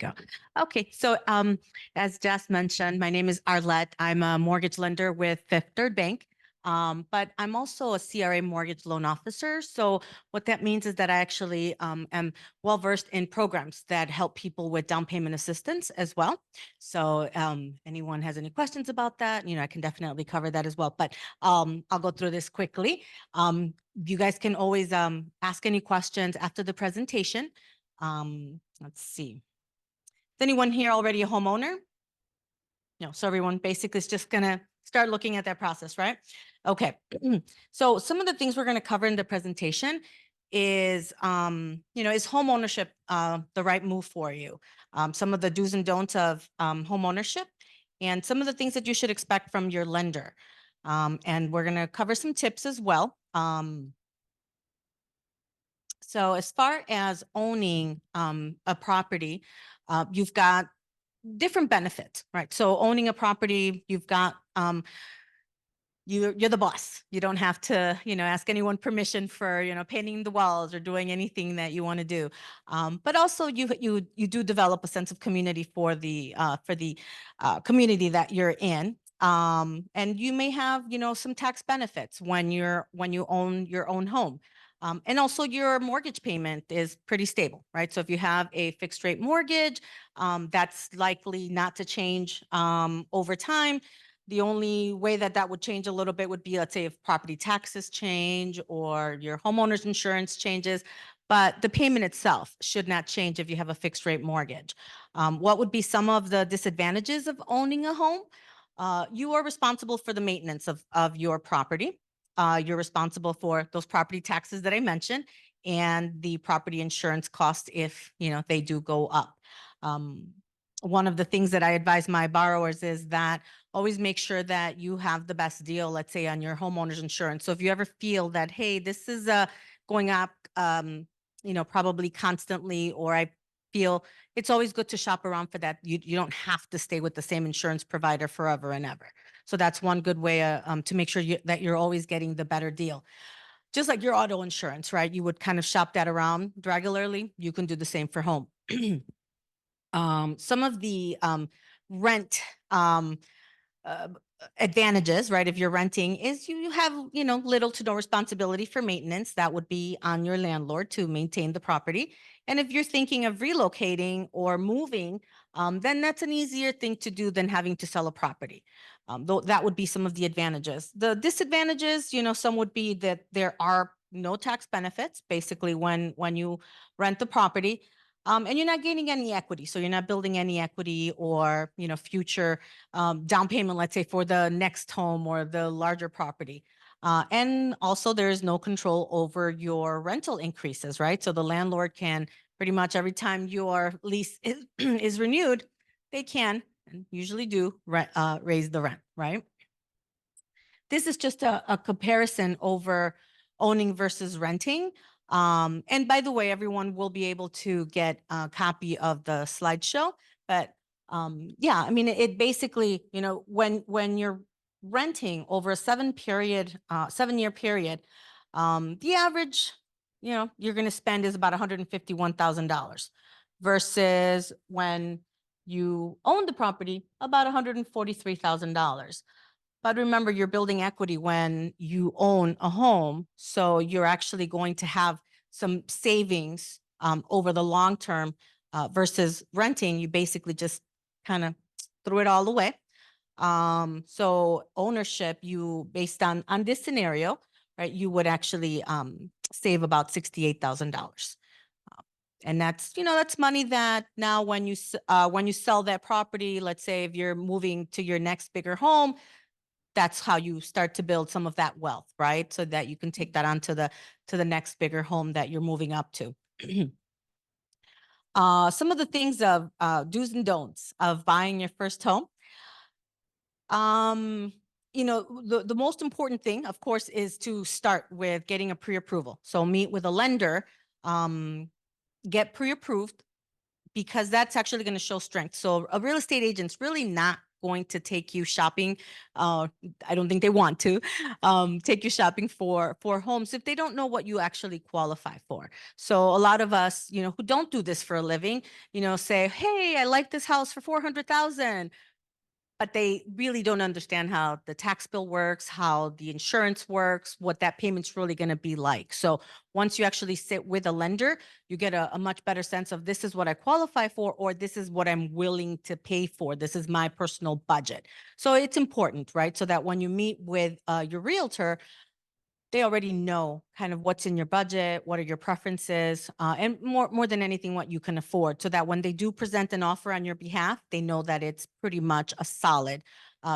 go. Okay, so as Jess mentioned, my name is Arlette. I'm a mortgage lender with Fifth Third Bank, but I'm also a CRA mortgage loan officer. So what that means is that I actually am well versed in programs that help people with down payment assistance as well. So anyone has any questions about that, I can definitely cover that as well. But I'll go through this quickly. You guys can always ask any questions after the presentation. Let's see. Is anyone here already a homeowner? No, so everyone basically is just gonna start looking at that process, right? Okay. So some of the things we're gonna cover in the presentation is, is home ownership the right move for you? Some of the do's and don'ts of home ownership, and some of the things that you should expect from your lender. And we're gonna cover some tips as well. So as far as owning a property, you've got different benefits, right? So owning a property, you've got you're the boss. You don't have to, ask anyone permission for, painting the walls or doing anything that you want to do. But also you do develop a sense of community for the community that you're in. And you may have, some tax benefits when you own your own home. And also your mortgage payment is pretty stable, right? So if you have a fixed rate mortgage, that's likely not to change over time. The only way that that would change a little bit would be, let's say, if property taxes change or your homeowner's insurance changes, but the payment itself should not change if you have a fixed rate mortgage. What would be some of the disadvantages of owning a home? You are responsible for the maintenance of your property. You're responsible for those property taxes that I mentioned and the property insurance costs if, they do go up. One of the things that I advise my borrowers is that always make sure that you have the best deal, let's say on your homeowner's insurance. So if you ever feel that, hey, this is going up, probably constantly, or I feel it's always good to shop around for that. You don't have to stay with the same insurance provider forever and ever. So that's one good way to make sure that you're always getting the better deal. Just like your auto insurance, right? You would kind of shop that around regularly. You can do the same for home. Some of the rent advantages, right? If you're renting is you have, little to no responsibility for maintenance. That would be on your landlord to maintain the property. And if you're thinking of relocating or moving, then that's an easier thing to do than having to sell a property. Though that would be some of the advantages. The disadvantages, some would be that there are no tax benefits basically when you rent the property. And you're not gaining any equity. So you're not building any equity or, future down payment, let's say for the next home or the larger property. And also there is no control over your rental increases, right? So the landlord can pretty much every time your lease is renewed, they can and usually do raise the rent, right? This is just a comparison over owning versus renting. And by the way, everyone will be able to get a copy of the slideshow. But yeah, I mean, it basically, when you're renting over a 7-year period, the average, you're going to spend is about $151,000 versus when you own the property, about $143,000. But remember, you're building equity when you own a home. So you're actually going to have some savings over the long term versus renting. You basically just kind of threw it all away. So ownership, you based on this scenario, right, you would actually save about $68,000. And that's money that now when you sell that property, let's say if you're moving to your next bigger home, that's how you start to build some of that wealth, right? So that you can take that on to the next bigger home that you're moving up to. Some of the things of do's and don'ts of buying your first home. The most important thing, of course, is to start with getting a pre-approval. So meet with a lender, get pre-approved, because that's actually going to show strength. So a real estate agent's really not going to take you shopping. I don't think they want to take you shopping for homes if they don't know what you actually qualify for. So a lot of us, who don't do this for a living, say, hey, I like this house for 400,000, but they really don't understand how the tax bill works, how the insurance works, what that payment's really going to be like. So once you actually sit with a lender, you get a much better sense of this is what I qualify for, or this is what I'm willing to pay for. This is my personal budget. So it's important, right? So that when you meet with your realtor, they already know kind of what's in your budget, what are your preferences, and more than anything, what you can afford, so that when they do present an offer on your behalf, they know that it's pretty much a solid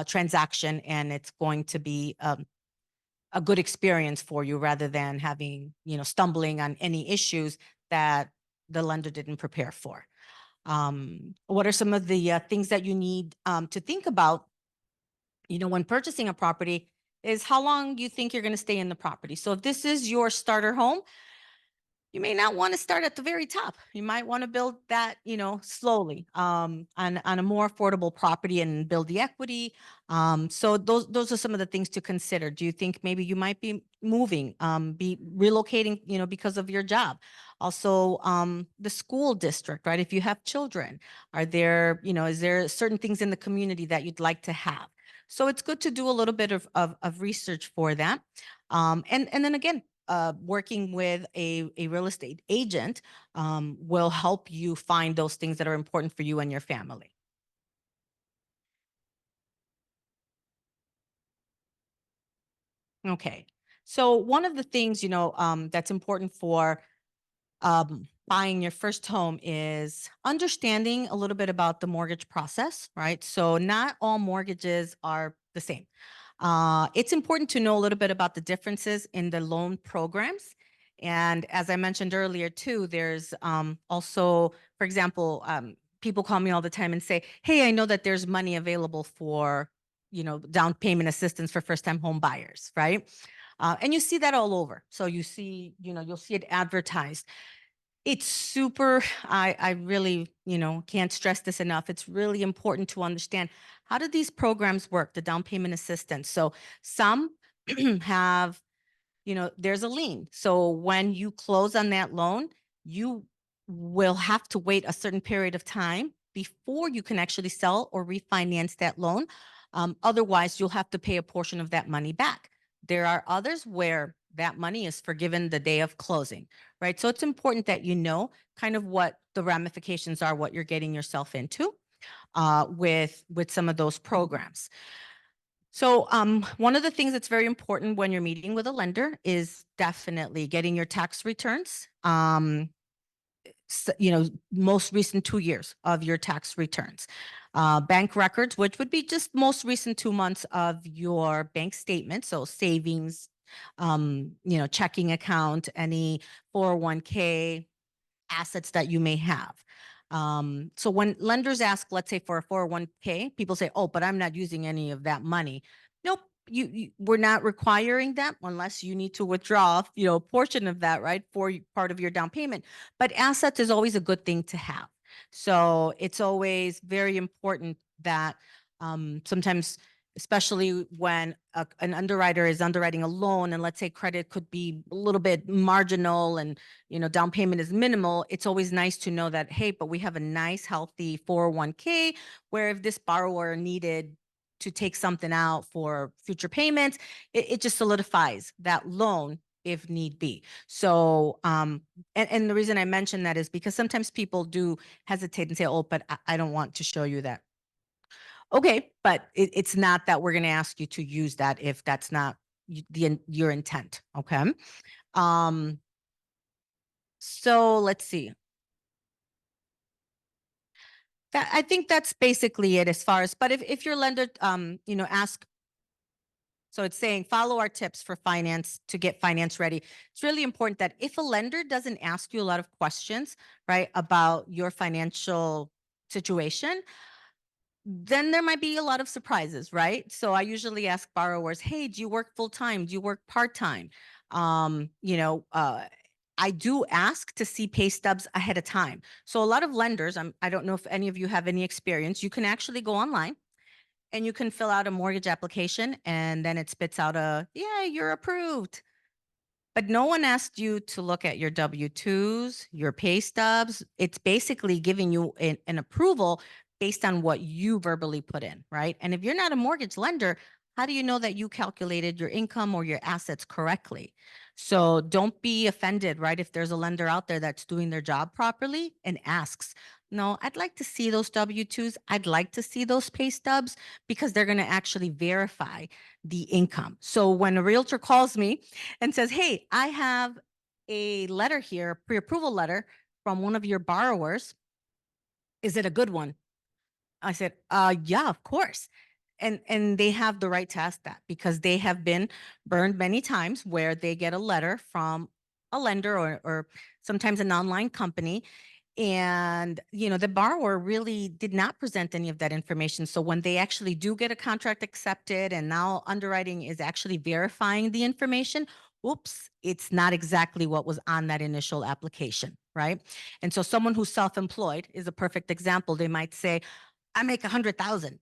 transaction and it's going to be a good experience for you rather than having, stumbling on any issues that the lender didn't prepare for. What are some of the things that you need to think about, when purchasing a property, is how long you think you're going to stay in the property. So if this is your starter home, you may not want to start at the very top. You might want to build that, slowly, on a more affordable property and build the equity. So those are some of the things to consider. Do you think maybe you might be moving, be relocating, because of your job? Also, the school district, right? If you have children, are there, is there certain things in the community that you'd like to have? So it's good to do a little bit of research for that. And then again, working with a real estate agent will help you find those things that are important for you and your family. Okay. So one of the things, that's important for buying your first home is understanding a little bit about the mortgage process, right? So not all mortgages are the same. It's important to know a little bit about the differences in the loan programs. And as I mentioned earlier, too, there's also, for example, people call me all the time and say, hey, I know that there's money available for, down payment assistance for first time home buyers, right? And you see that all over. So you see, you'll see it advertised. It's super, I really, can't stress this enough. It's really important to understand, how do these programs work, the down payment assistance? So some have, there's a lien. So when you close on that loan, you will have to wait a certain period of time before you can actually sell or refinance that loan. Otherwise, you'll have to pay a portion of that money back. There are others where that money is forgiven the day of closing, right? So it's important that you know kind of what the ramifications are, what you're getting yourself into with some of those programs. So one of the things that's very important when you're meeting with a lender is definitely getting your tax returns. Most recent 2 years of your tax returns, bank records, which would be just most recent 2 months of your bank statement. So savings, checking account, any 401k, assets that you may have. So when lenders ask, let's say for a 401k, people say, oh, but I'm not using any of that money. Nope. We're not requiring that unless you need to withdraw, a portion of that, right, for part of your down payment. But assets is always a good thing to have. So it's always very important that sometimes, especially when an underwriter is underwriting a loan, and let's say credit could be a little bit marginal and, down payment is minimal, it's always nice to know that, hey, but we have a nice, healthy 401k where if this borrower needed to take something out for future payments, it just solidifies that loan if need be. So, and the reason I mention that is because sometimes people do hesitate and say, oh, but I don't want to show you that. Okay, but it's not that we're going to ask you to use that if that's not your intent. Okay. Um, so let's see. That, I think that's basically it as far as, but if your lender, ask, so it's saying follow our tips for finance to get finance ready. It's really important that if a lender doesn't ask you a lot of questions, right, about your financial situation, then there might be a lot of surprises, right? So I usually ask borrowers, hey, do you work full time? Do you work part time? Um, you know, uh, I do ask to see pay stubs ahead of time. So a lot of lenders, I don't know if any of you have any experience, you can actually go online and you can fill out a mortgage application and then it spits out a, yeah, you're approved. But no one asked you to look at your W-2s, your pay stubs. It's basically giving you an approval based on what you verbally put in, right? And if you're not a mortgage lender, how do you know that you calculated your income or your assets correctly? So don't be offended, right? If there's a lender out there that's doing their job properly and asks, no, I'd like to see those W-2s. I'd like to see those pay stubs because they're going to actually verify the income. So when a realtor calls me and says, hey, I have a letter here, pre-approval letter from one of your borrowers. Is it a good one? I said, yeah, of course. And they have the right to ask that because they have been burned many times where they get a letter from a lender or sometimes an online company. And, the borrower really did not present any of that information. So when they actually do get a contract accepted and now underwriting is actually verifying the information, whoops, it's not exactly what was on that initial application, right? And so someone who's self-employed is a perfect example. They might say, I make 100,000.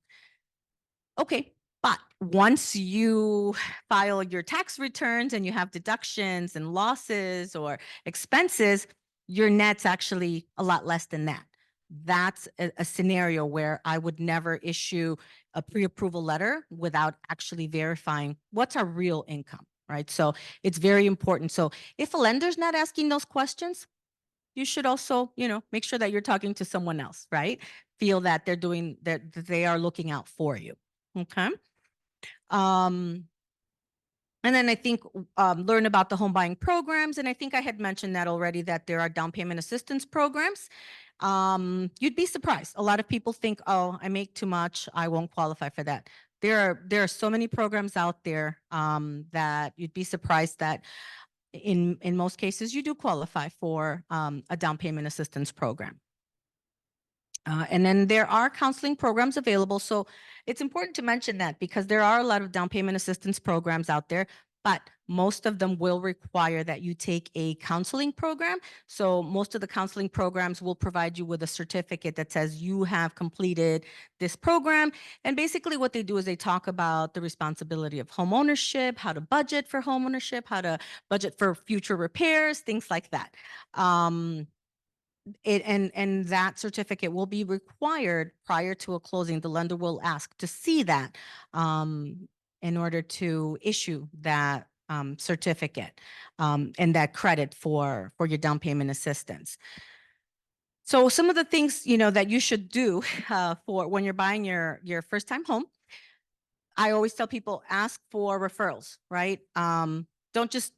Okay. But once you file your tax returns and you have deductions and losses or expenses, your net's actually a lot less than that. That's a scenario where I would never issue a pre-approval letter without actually verifying what's our real income, right? So it's very important. So if a lender's not asking those questions, you should also, make sure that you're talking to someone else, right? Feel that they're doing that, they are looking out for you. Okay. And then I think learn about the home buying programs. And I think I had mentioned that already, that there are down payment assistance programs. You'd be surprised. A lot of people think, oh, I make too much, I won't qualify for that. There are so many programs out there that you'd be surprised that in most cases you do qualify for a down payment assistance program. And then there are counseling programs available. So it's important to mention that because there are a lot of down payment assistance programs out there, but most of them will require that you take a counseling program. So most of the counseling programs will provide you with a certificate that says you have completed this program. And basically what they do is they talk about the responsibility of home ownership, how to budget for home ownership, how to budget for future repairs, things like that. And that certificate will be required prior to a closing. The lender will ask to see that in order to issue that certificate and that credit for your down payment assistance. So some of the things that you should do for when you're buying your first time home, I always tell people, ask for referrals, right? Don't just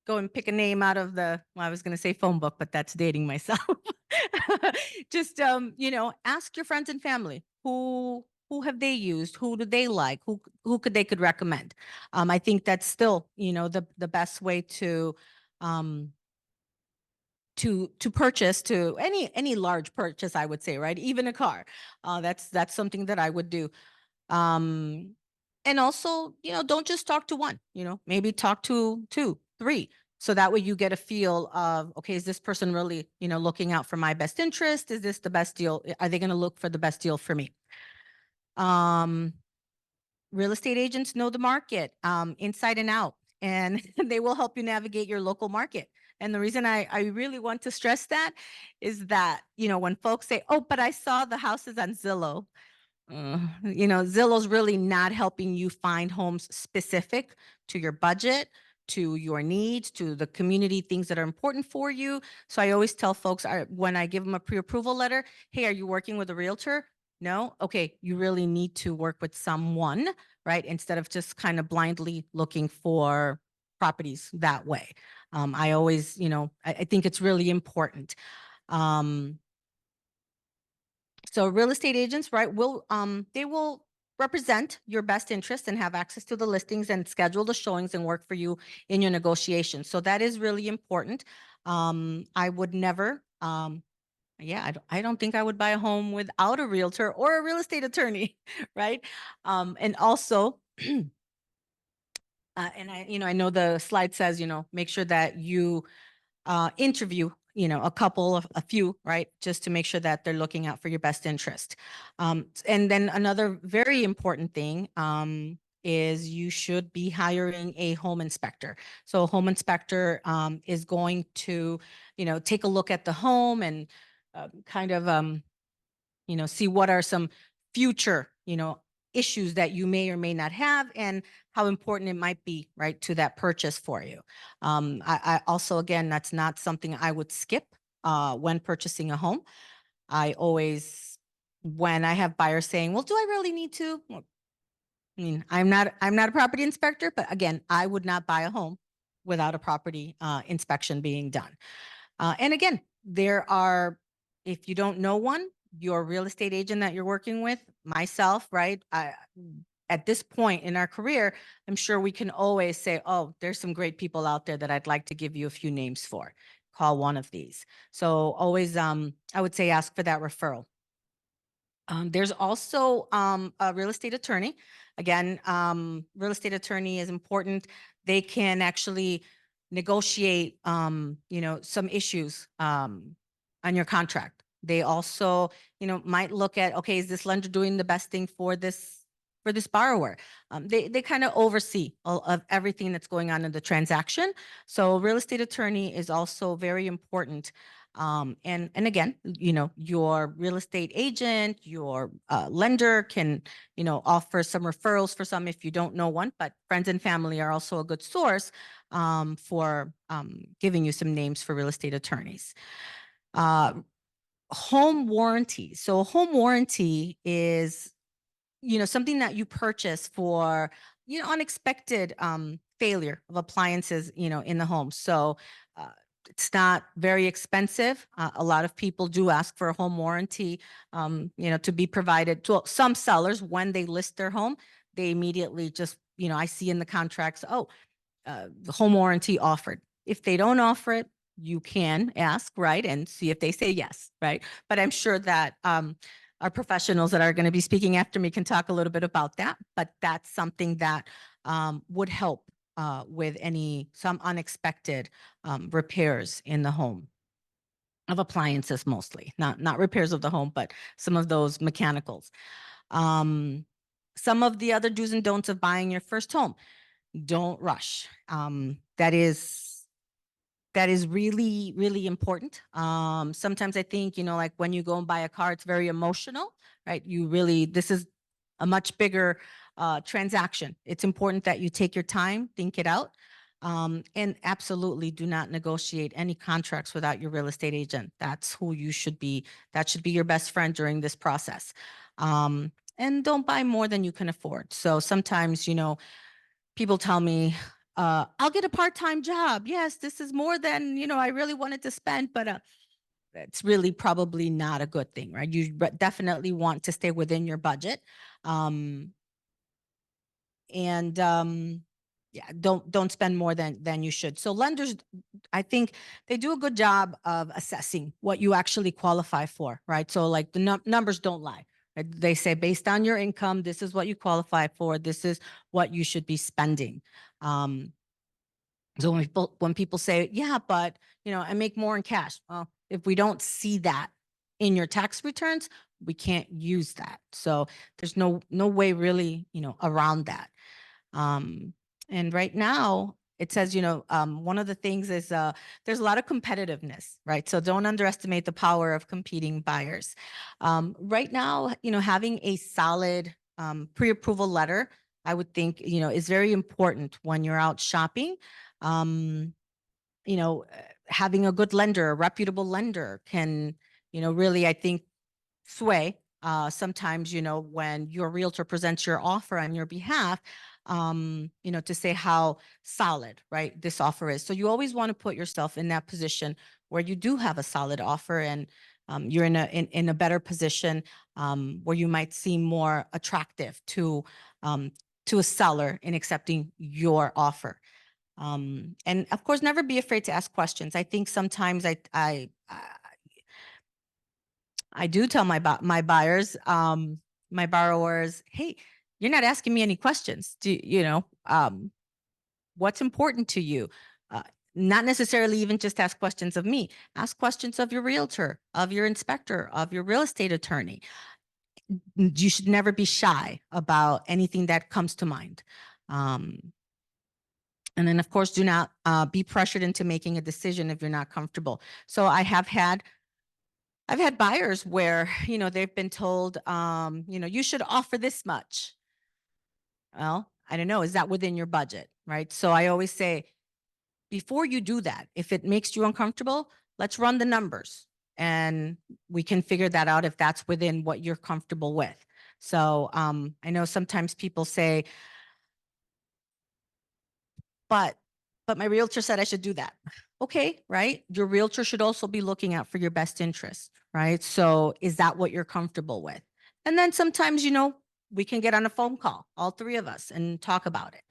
go and pick a name out of the, well, I was going to say phone book, but that's dating myself. Just, ask your friends and family who have they used, who do they like, who could recommend. I think that's still, the best way to purchase, to any large purchase, I would say, right? Even a car. That's something that I would do. And also, don't just talk to one, maybe talk to two, three. So that way you get a feel of, okay, is this person really, looking out for my best interest? Is this the best deal? Are they going to look for the best deal for me? Real estate agents know the market inside and out, and they will help you navigate your local market. And the reason I really want to stress that is that, when folks say, oh, but I saw the houses on Zillow, Zillow's really not helping you find homes specific to your budget, to your needs, to the community, things that are important for you. So I always tell folks when I give them a pre-approval letter, hey, are you working with a realtor? No? Okay, you really need to work with someone, right? Instead of just kind of blindly looking for properties that way. I always, I think it's really important. So real estate agents, right, they will represent your best interest and have access to the listings and schedule the showings and work for you in your negotiations. So that is really important. I would never, I don't think I would buy a home without a realtor or a real estate attorney, right? And also, and I know the slide says, make sure that you interview a few, right? Just to make sure that they're looking out for your best interest. And then another very important thing, is you should be hiring a home inspector. So a home inspector, is going to, take a look at the home and, kind of, see what are some future, issues that you may or may not have and how important it might be, right, to that purchase for you. I also, again, that's not something I would skip when purchasing a home. I always, when I have buyers saying, well, do I really need to? Well, I mean, I'm not a property inspector, but again, I would not buy a home without a property inspection being done. And again, if you don't know one, your real estate agent that you're working with, myself, right? At this point in our career, I'm sure we can always say, oh, there's some great people out there that I'd like to give you a few names for. Call one of these. So always, I would say ask for that referral. There's also a real estate attorney. Again, real estate attorney is important. They can actually negotiate, some issues on your contract. They also, might look at, okay, is this lender doing the best thing for this borrower? They kind of oversee all of everything that's going on in the transaction. So real estate attorney is also very important. And again, your real estate agent, your lender can, offer some referrals for some if you don't know one, but friends and family are also a good source for giving you some names for real estate attorneys. Home warranty. So home warranty is, something that you purchase for, unexpected failure of appliances, in the home. So it's not very expensive. A lot of people do ask for a home warranty, to be provided to some sellers when they list their home. They immediately just, I see in the contracts, the home warranty offered. If they don't offer it, you can ask, right, and see if they say yes, right? But I'm sure that our professionals that are going to be speaking after me can talk a little bit about that. But that's something that would help with some unexpected repairs in the home of appliances, mostly not repairs of the home, but some of those mechanicals. Some of the other do's and don'ts of buying your first home: don't rush. That is really, really important. Sometimes I think, like when you go and buy a car, it's very emotional, right? This is a much bigger transaction. It's important that you take your time, think it out. And absolutely do not negotiate any contracts without your real estate agent. That's who you should be. That should be your best friend during this process. And don't buy more than you can afford. So sometimes, people tell me, I'll get a part-time job. Yes, this is more than, I really wanted to spend, but it's really probably not a good thing, right? You definitely want to stay within your budget. Yeah, don't spend more than you should. So lenders, I think they do a good job of assessing what you actually qualify for, right? So like the numbers don't lie. Right? They say based on your income, this is what you qualify for. This is what you should be spending. So when people say, yeah, but I make more in cash. Well, if we don't see that in your tax returns, we can't use that. So there's no way really, around that. And right now it says, one of the things is there's a lot of competitiveness, right? So don't underestimate the power of competing buyers. Right now, having a solid pre-approval letter, I would think, is very important when you're out shopping. Having a good lender, a reputable lender can, really, I think, sway. Sometimes, when your realtor presents your offer on your behalf, to say how solid, right, this offer is. So you always want to put yourself in that position where you do have a solid offer and you're in a better position where you might seem more attractive to a seller in accepting your offer. And of course, never be afraid to ask questions. I think sometimes I do tell my buyers, my borrowers, hey, you're not asking me any questions. What's important to you? not necessarily even just ask questions of me, ask questions of your realtor, of your inspector, of your real estate attorney. You should never be shy about anything that comes to mind. And then of course, do not be pressured into making a decision if you're not comfortable. So I've had buyers where, they've been told, you should offer this much. Well, I don't know, is that within your budget, right? So I always say, before you do that, if it makes you uncomfortable, let's run the numbers and we can figure that out if that's within what you're comfortable with. So I know sometimes people say, but my realtor said I should do that. Okay, right? Your realtor should also be looking out for your best interest, right? So is that what you're comfortable with? And then sometimes, we can get on a phone call, all three of us, and talk about it.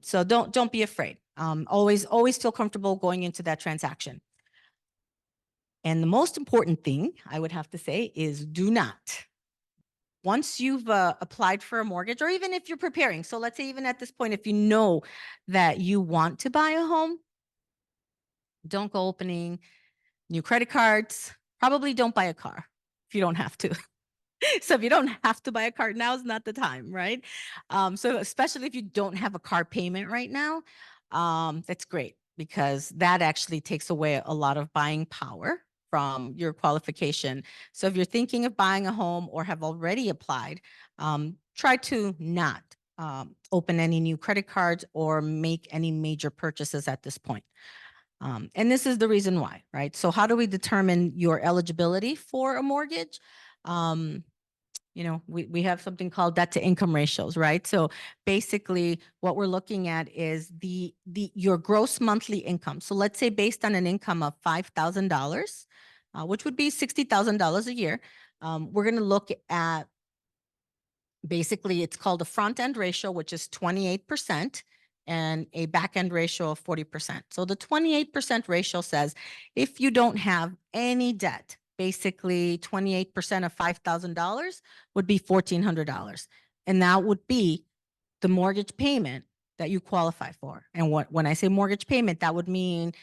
So don't be afraid. Always feel comfortable going into that transaction. And the most important thing I would have to say is do not. Once you've applied for a mortgage, or even if you're preparing, so let's say even at this point, if you know that you want to buy a home, don't go opening new credit cards. Probably don't buy a car if you don't have to. So if you don't have to buy a car, now is not the time, right? So especially if you don't have a car payment right now, that's great because that actually takes away a lot of buying power from your qualification. So if you're thinking of buying a home or have already applied, try to not open any new credit cards or make any major purchases at this point. And this is the reason why, right? So how do we determine your eligibility for a mortgage? We have something called debt to income ratios, right? So basically what we're looking at is your gross monthly income. So let's say based on an income of $5,000, which would be $60,000 a year, we're going to look at basically it's called a front end ratio, which is 28%, and a back end ratio of 40%. So the 28% ratio says if you don't have any debt, basically 28% of $5,000 would be $1,400. And that would be the mortgage payment that you qualify for. And when I say mortgage payment, that would mean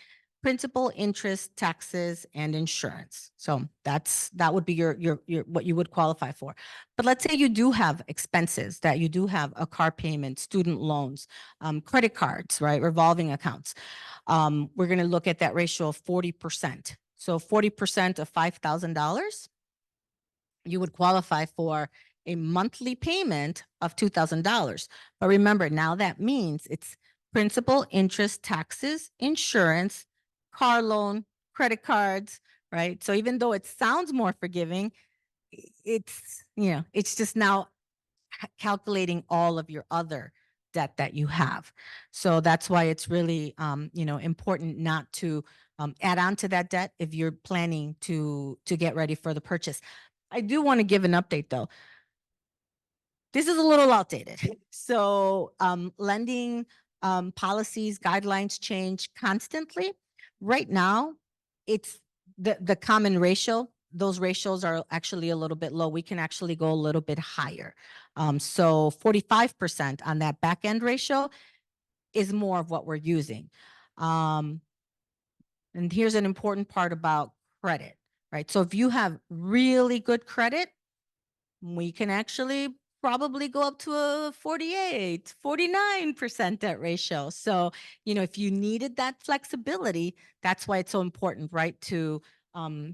principal, interest, taxes, and insurance. So that would be your what you would qualify for. But let's say you do have expenses, that you do have a car payment, student loans, credit cards, right, revolving accounts. We're going to look at that ratio of 40%. So 40% of $5,000, you would qualify for a monthly payment of $2,000. But remember, now that means it's principal, interest, taxes, insurance, car loan, credit cards, right? So even though it sounds more forgiving, it's just now calculating all of your other debt that you have. So that's why it's really, important not to add on to that debt if you're planning to get ready for the purchase. I do want to give an update though. This is a little outdated. So lending policies, guidelines change constantly. Right now, it's the common ratio. Those ratios are actually a little bit low. We can actually go a little bit higher. So 45% on that back end ratio is more of what we're using. And here's an important part about credit, right? So if you have really good credit, we can actually probably go up to a 48, 49% debt ratio. So, if you needed that flexibility, that's why it's so important, right? To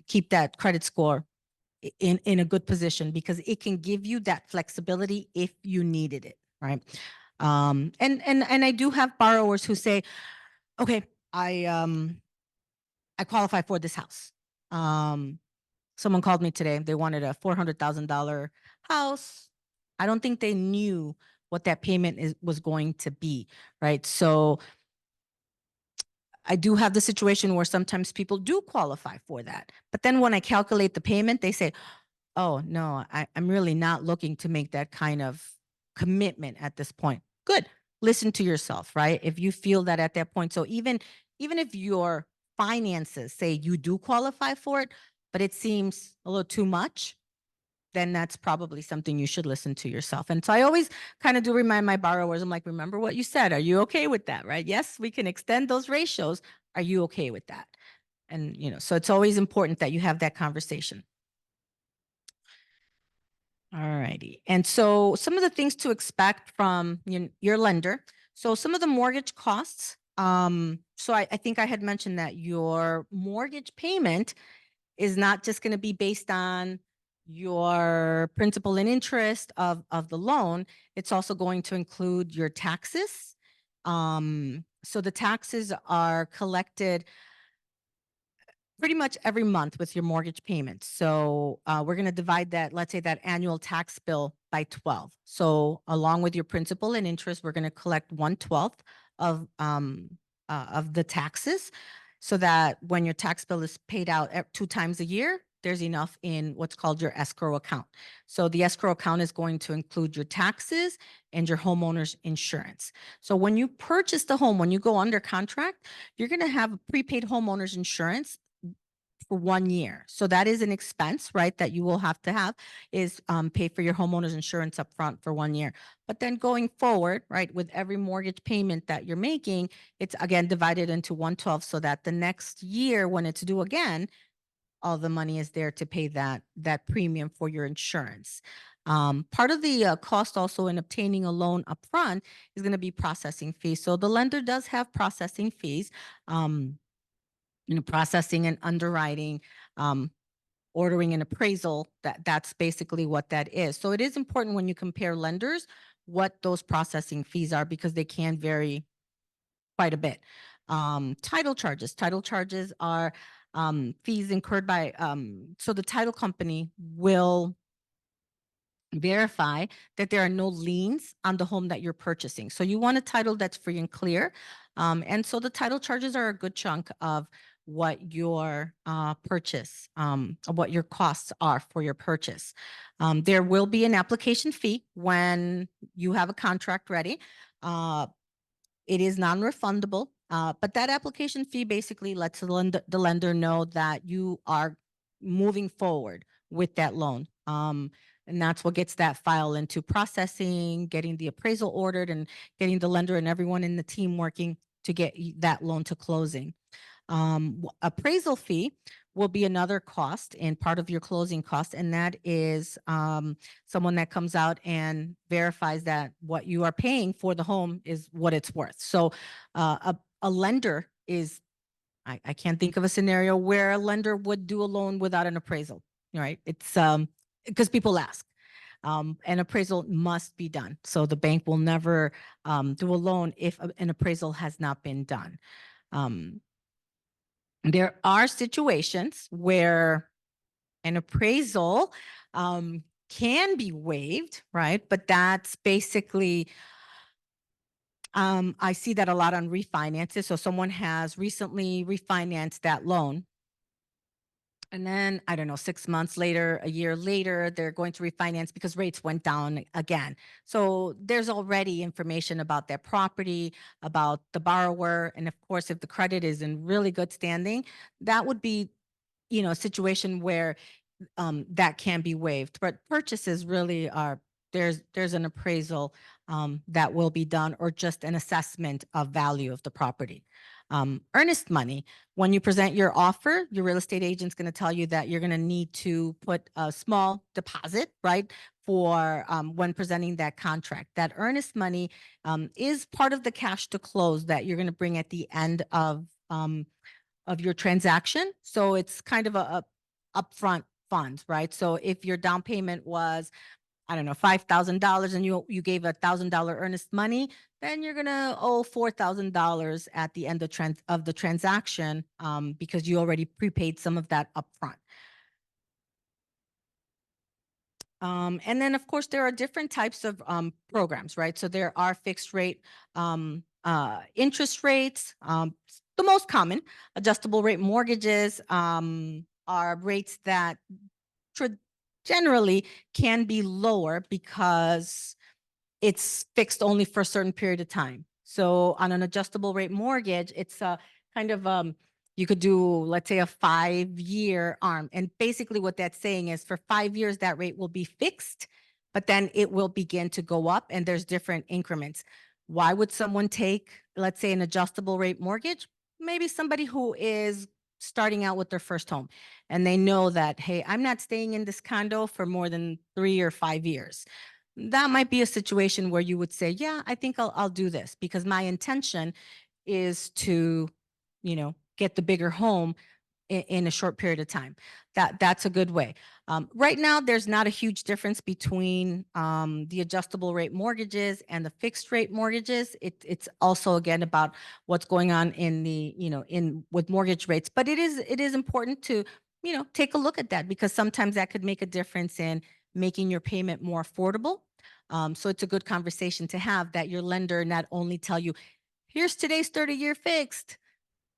keep that credit score in a good position, because it can give you that flexibility if you needed it, right? And I do have borrowers who say, okay, I qualify for this house. Someone called me today. They wanted a $400,000 house. I don't think they knew what that payment was going to be, right? So I do have the situation where sometimes people do qualify for that. But then when I calculate the payment, they say, oh, no, I'm really not looking to make that kind of commitment at this point. Good. Listen to yourself, right? If you feel that at that point. So even if your finances say you do qualify for it, but it seems a little too much, then that's probably something you should listen to yourself. And so I always kind of do remind my borrowers, I'm like, remember what you said. Are you okay with that? Right? Yes, we can extend those ratios. Are you okay with that? And, so it's always important that you have that conversation. All righty. And so some of the things to expect from your lender. So some of the mortgage costs. So I think I had mentioned that your mortgage payment is not just going to be based on your principal and interest of the loan. It's also going to include your taxes. So the taxes are collected pretty much every month with your mortgage payment. So we're going to divide that, let's say that annual tax bill by 12. So along with your principal and interest, we're going to collect 1/12 of the taxes, so that when your tax bill is paid out 2 times a year, there's enough in what's called your escrow account. So the escrow account is going to include your taxes and your homeowner's insurance. So when you purchase the home, when you go under contract, you're going to have a prepaid homeowner's insurance for 1 year. So that is an expense, right, that you will have to have, is pay for your homeowner's insurance up front for 1 year. But then going forward, right, with every mortgage payment that you're making, it's again divided into 1/12, so that the next year when it's due again, all the money is there to pay that premium for your insurance. Part of the cost also in obtaining a loan upfront is going to be processing fees. So the lender does have processing fees. Processing and underwriting, ordering an appraisal, that's basically what that is. So it is important when you compare lenders, what those processing fees are, because they can vary quite a bit. Title charges are fees incurred by, so the title company will verify that there are no liens on the home that you're purchasing. So you want a title that's free and clear. And so the title charges are a good chunk of what your purchase, what your costs are for your purchase. There will be an application fee when you have a contract ready. It is non-refundable, but that application fee basically lets the lender know that you are moving forward with that loan. And that's what gets that file into processing, getting the appraisal ordered, and getting the lender and everyone in the team working to get that loan to closing. Appraisal fee will be another cost and part of your closing cost, and that is someone that comes out and verifies that what you are paying for the home is what it's worth. So a lender is, I can't think of a scenario where a lender would do a loan without an appraisal, right? It's because people ask. An appraisal must be done. So the bank will never do a loan if an appraisal has not been done. There are situations where an appraisal can be waived, right? But that's basically, I see that a lot on refinances. So someone has recently refinanced that loan. And then, I don't know, 6 months later, a year later, they're going to refinance because rates went down again. So there's already information about their property, about the borrower. And of course, if the credit is in really good standing, that would be, a situation where that can be waived. But purchases really are, there's an appraisal that will be done, or just an assessment of value of the property. Earnest money, when you present your offer, your real estate agent's going to tell you that you're going to need to put a small deposit, right, for when presenting that contract. That earnest money is part of the cash to close that you're going to bring at the end of your transaction. So it's kind of a upfront funds, right? So if your down payment was, I don't know, $5,000, and you gave $1,000 earnest money, then you're gonna owe $4,000 at the end of the transaction, because you already prepaid some of that upfront. And then of course there are different types of programs, right? So there are fixed rate interest rates. The most common adjustable rate mortgages are rates that generally can be lower because it's fixed only for a certain period of time. So on an adjustable rate mortgage, it's a kind of You could do, let's say, a 5-year ARM. And basically what that's saying is for 5 years, that rate will be fixed, but then it will begin to go up and there's different increments. Why would someone take, let's say, an adjustable rate mortgage? Maybe somebody who is starting out with their first home and they know that, hey, I'm not staying in this condo for more than 3 or 5 years. That might be a situation where you would say, yeah, I think I'll do this because my intention is to, get the bigger home in a short period of time. That's a good way. Right now, there's not a huge difference between the adjustable rate mortgages and the fixed rate mortgages. It's also again about what's going on in the in with mortgage rates. But it is important to take a look at that because sometimes that could make a difference in making your payment more affordable. So it's a good conversation to have that your lender not only tell you, here's today's 30-year fixed.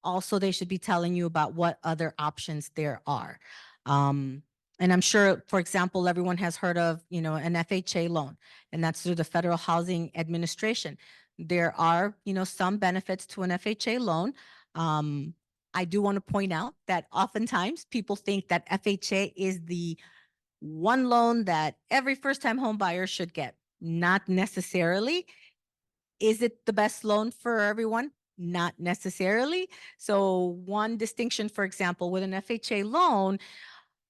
Also, they should be telling you about what other options there are. And I'm sure, for example, everyone has heard of, an FHA loan, and that's through the Federal Housing Administration. There are, some benefits to an FHA loan. I do want to point out that oftentimes people think that FHA is the one loan that every first-time home buyer should get. Not necessarily. Is it the best loan for everyone? Not necessarily. So one distinction, for example, with an FHA loan,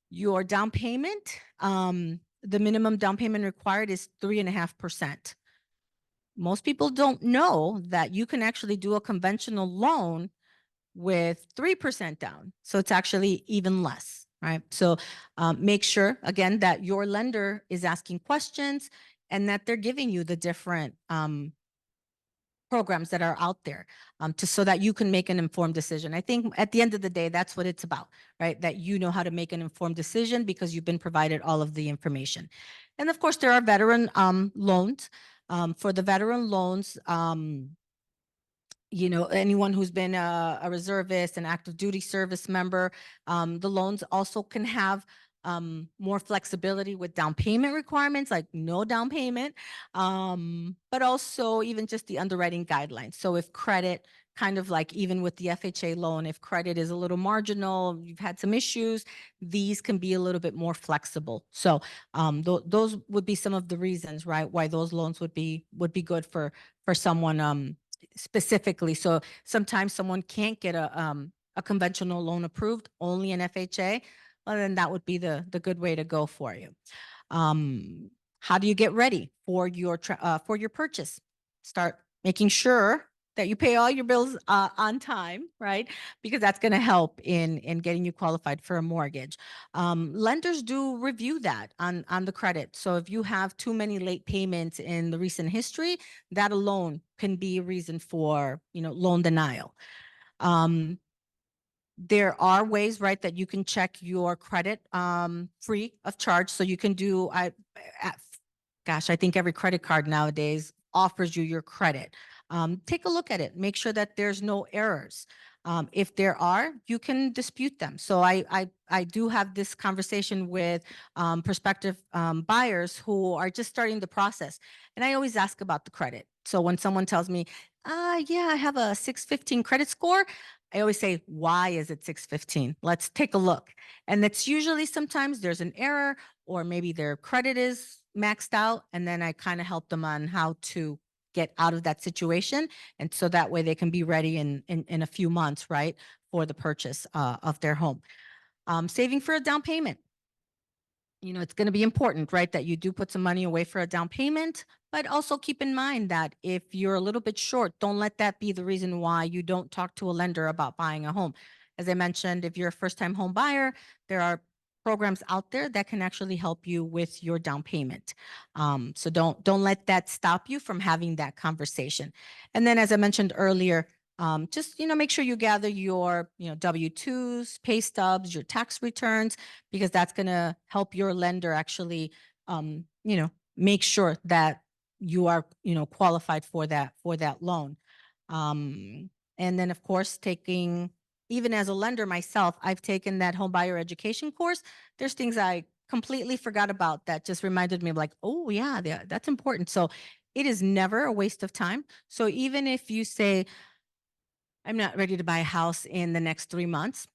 your down payment, the minimum down payment required is 3.5%. Most people don't know that you can actually do a conventional loan with 3% down. So it's actually even less, right? So make sure, again, that your lender is asking questions and that they're giving you the different programs that are out there so that you can make an informed decision. I think at the end of the day, that's what it's about, right? That you know how to make an informed decision because you've been provided all of the information. And of course, there are veteran loans. For the veteran loans, anyone who's been a reservist, an active duty service member, the loans also can have more flexibility with down payment requirements, like no down payment, but also even just the underwriting guidelines. So if credit, kind of like even with the FHA loan, if credit is a little marginal, you've had some issues, these can be a little bit more flexible. So those would be some of the reasons, right, why those loans would be good for someone specifically. So sometimes someone can't get a conventional loan approved, only an FHA. Well, then that would be the good way to go for you. How do you get ready for your purchase? Start making sure that you pay all your bills on time, right? Because that's going to help in getting you qualified for a mortgage. Lenders do review that on the credit. So if you have too many late payments in the recent history, that alone can be a reason for loan denial. There are ways, right, that you can check your credit free of charge. So you can do, I think every credit card nowadays offers you your credit. Take a look at it. Make sure that there's no errors. If there are, you can dispute them. So I do have this conversation with prospective buyers who are just starting the process. And I always ask about the credit. So when someone tells me, yeah, I have a 615 credit score, I always say, why is it 615? Let's take a look. And it's usually sometimes there's an error or maybe their credit is maxed out. And then I kind of help them on how to get out of that situation. And so that way they can be ready in a few months, right, for the purchase of their home. Saving for a down payment. It's going to be important, right, that you do put some money away for a down payment, but also keep in mind that if you're a little bit short, don't let that be the reason why you don't talk to a lender about buying a home. As I mentioned, if you're a first-time home buyer, there are programs out there that can actually help you with your down payment. So don't let that stop you from having that conversation. And then, as I mentioned earlier, just, make sure you gather your, W-2s, pay stubs, your tax returns, because that's going to help your lender actually, make sure that you are, qualified for that loan. And then, of course, even as a lender myself, I've taken that home buyer education course. There's things I completely forgot about that just reminded me of like, oh yeah, that's important. So it is never a waste of time. So even if you say, I'm not ready to buy a house in the next 3 months,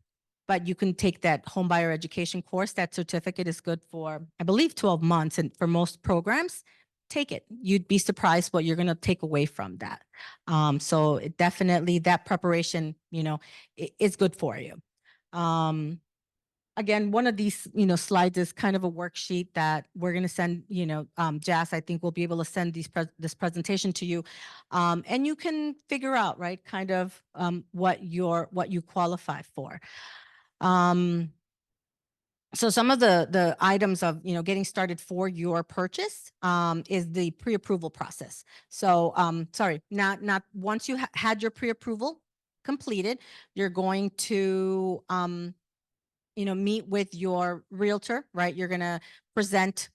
but you can take that home buyer education course. That certificate is good for, I believe, 12 months. And for most programs, take it. You'd be surprised what you're going to take away from that. So it definitely that preparation, is good for you. Again, one of these, slides is kind of a worksheet that we're going to send, Jas, I think we'll be able to send this presentation to you. And you can figure out, right, kind of what you qualify for. So some of the items of, getting started for your purchase is the pre-approval process. So sorry, not once you had your pre-approval completed, you're going to meet with your realtor, right? You're going to present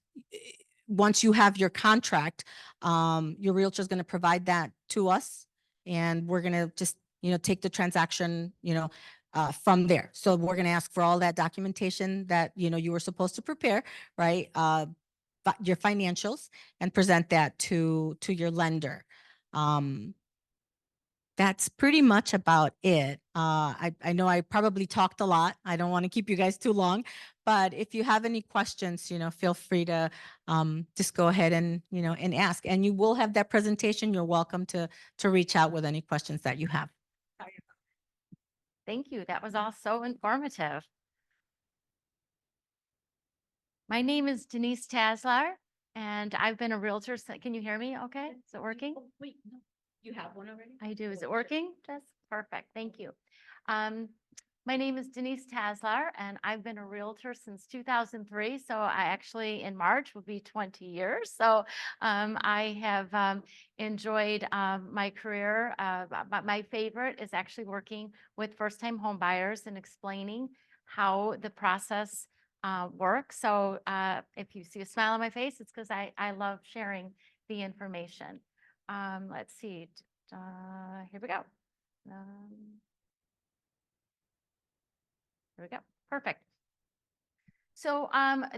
once you have your contract, your realtor is going to provide that to us, and we're going to just, take the transaction, from there. So we're going to ask for all that documentation that, you were supposed to prepare, right? Your financials, and present that to your lender. That's pretty much about it. I know I probably talked a lot. I don't want to keep you guys too long, but if you have any questions, feel free to just go ahead and, and ask. And you will have that presentation. You're welcome to reach out with any questions that you have. Thank you. That was all so informative. My name is Denise Taslar, and I've been a realtor. Can you hear me okay? Is it working? Oh, wait, no, you have one already? I do. Is it working? Just perfect. Thank you. My name is Denise Taslar, and I've been a realtor since 2003. So I actually, in March, will be 20 years. So I have enjoyed my career. My favorite is actually working with first-time home buyers and explaining how the process works. So if you see a smile on my face, it's because I love sharing the information. Let's see. Here we go. Here we go. Perfect. So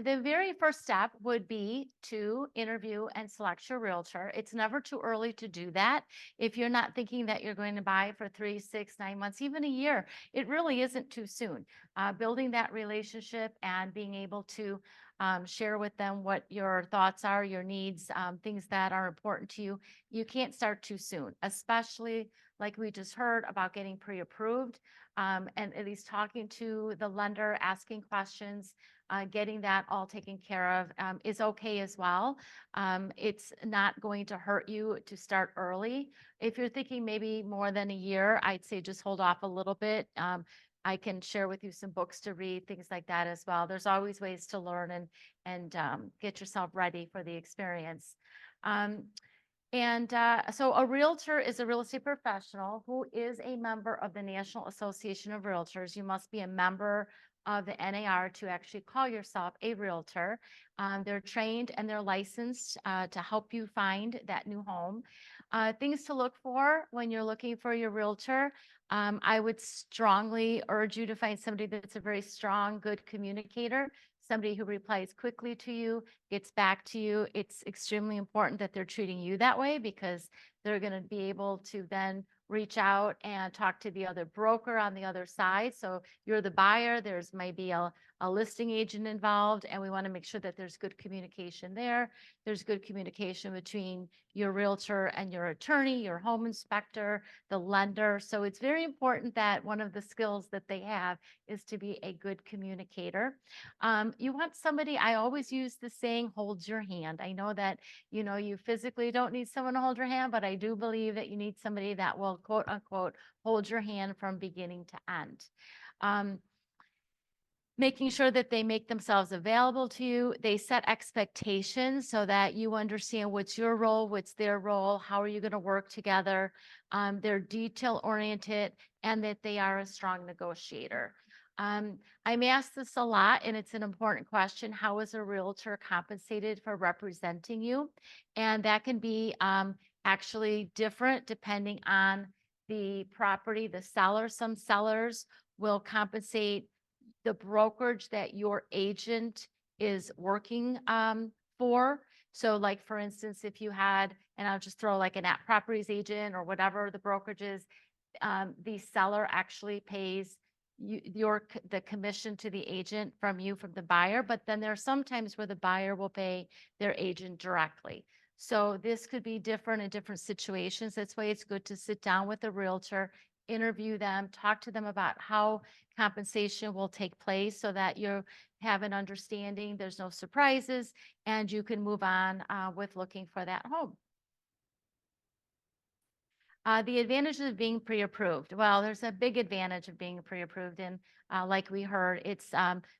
the very first step would be to interview and select your realtor. It's never too early to do that. If you're not thinking that you're going to buy for 3, 6, 9 months, even a year, it really isn't too soon. Building that relationship and being able to share with them what your thoughts are, your needs, things that are important to you. You can't start too soon, especially like we just heard about getting pre-approved, and at least talking to the lender, asking questions, getting that all taken care of is okay as well. It's not going to hurt you to start early. If you're thinking maybe more than a year, I'd say just hold off a little bit. I can share with you some books to read, things like that as well. There's always ways to learn and get yourself ready for the experience. So a realtor is a real estate professional who is a member of the National Association of Realtors. You must be a member of the NAR to actually call yourself a realtor. They're trained and they're licensed to help you find that new home. Things to look for when you're looking for your realtor. I would strongly urge you to find somebody that's a very strong, good communicator, somebody who replies quickly to you, gets back to you. It's extremely important that they're treating you that way, because they're going to be able to then reach out and talk to the other broker on the other side. So you're the buyer, there's maybe a listing agent involved, and we want to make sure that there's good communication there. There's good communication between your realtor and your attorney, your home inspector, the lender. So it's very important that one of the skills that they have is to be a good communicator. You want somebody, I always use the saying, holds your hand. I know that, you physically don't need someone to hold your hand, but I do believe that you need somebody that will, quote unquote, hold your hand from beginning to end. Making sure that they make themselves available to you. They set expectations so that you understand what's your role, what's their role, how are you going to work together. They're detail oriented, and that they are a strong negotiator. I'm asked this a lot, and it's an important question. How is a realtor compensated for representing you? And that can be actually different depending on the property, the seller. Some sellers will compensate the brokerage that your agent is working for. So like, for instance, if you had, and I'll just throw like an App Properties agent or whatever the brokerage is, the seller actually pays the commission to the agent from you, from the buyer, but then there are some times where the buyer will pay their agent directly. So this could be different in different situations. That's why it's good to sit down with a realtor, interview them, talk to them about how compensation will take place so that you have an understanding, there's no surprises, and you can move on with looking for that home. The advantages of being pre-approved. Well, there's a big advantage of being pre-approved, and like we heard, it's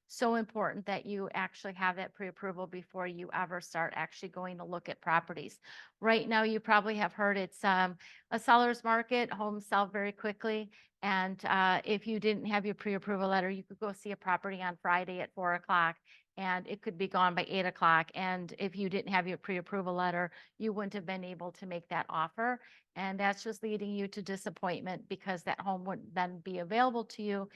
so important that you actually have that pre-approval before you ever start actually going to look at properties. Right now, you probably have heard it's a seller's market. Homes sell very quickly, and if you didn't have your pre-approval letter, you could go see a property on Friday at 4 o'clock. And it could be gone by 8 o'clock. And if you didn't have your pre-approval letter, you wouldn't have been able to make that offer. And that's just leading you to disappointment because that home wouldn't then be available to you.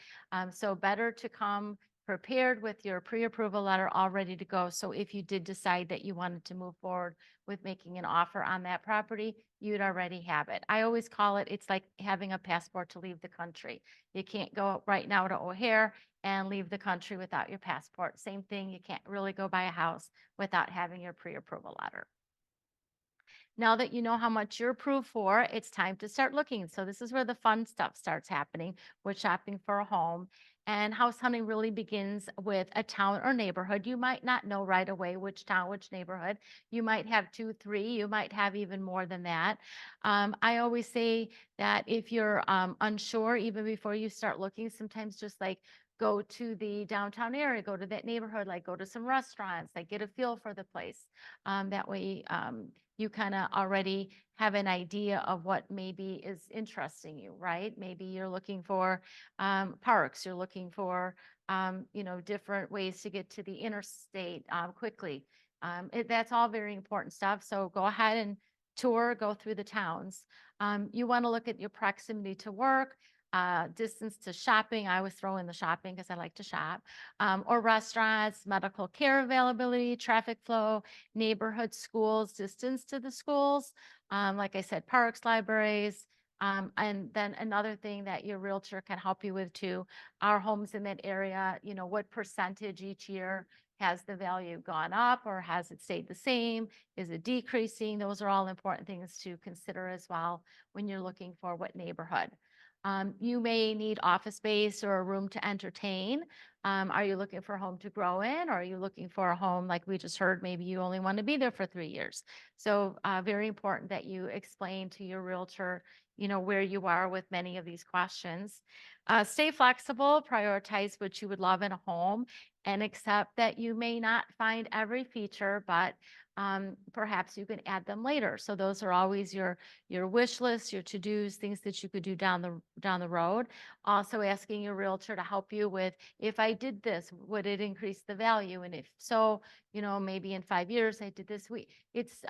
So better to come prepared with your pre-approval letter all ready to go. So if you did decide that you wanted to move forward with making an offer on that property, you'd already have it. I always call it, it's like having a passport to leave the country. You can't go right now to O'Hare and leave the country without your passport. Same thing, you can't really go buy a house without having your pre-approval letter. Now that you know how much you're approved for, it's time to start looking. So this is where the fun stuff starts happening with shopping for a home. And house hunting really begins with a town or neighborhood. You might not know right away which town, which neighborhood. You might have two, three. You might have even more than that. I always say that if you're unsure, even before you start looking, sometimes just like go to the downtown area, go to that neighborhood, like go to some restaurants, like get a feel for the place. That way, you kind of already have an idea of what maybe is interesting you, right? Maybe you're looking for parks, you're looking for, different ways to get to the interstate quickly. That's all very important stuff. So go ahead and tour, go through the towns. You want to look at your proximity to work, distance to shopping. I always throw in the shopping because I like to shop, or restaurants, medical care availability, traffic flow, neighborhood schools, distance to the schools. Like I said, parks, libraries. And then another thing that your realtor can help you with too, are homes in that area, what percentage each year has the value gone up or has it stayed the same? Is it decreasing? Those are all important things to consider as well when you're looking for what neighborhood. You may need office space or a room to entertain. Are you looking for a home to grow in, or are you looking for a home like we just heard, maybe you only want to be there for 3 years? So very important that you explain to your realtor, where you are with many of these questions. Stay flexible, prioritize what you would love in a home, and accept that you may not find every feature, but perhaps you can add them later. So those are always your wish list, your to-dos, things that you could do down the road. Also asking your realtor to help you with, if I did this, would it increase the value? And if so, maybe in 5 years I did this. It's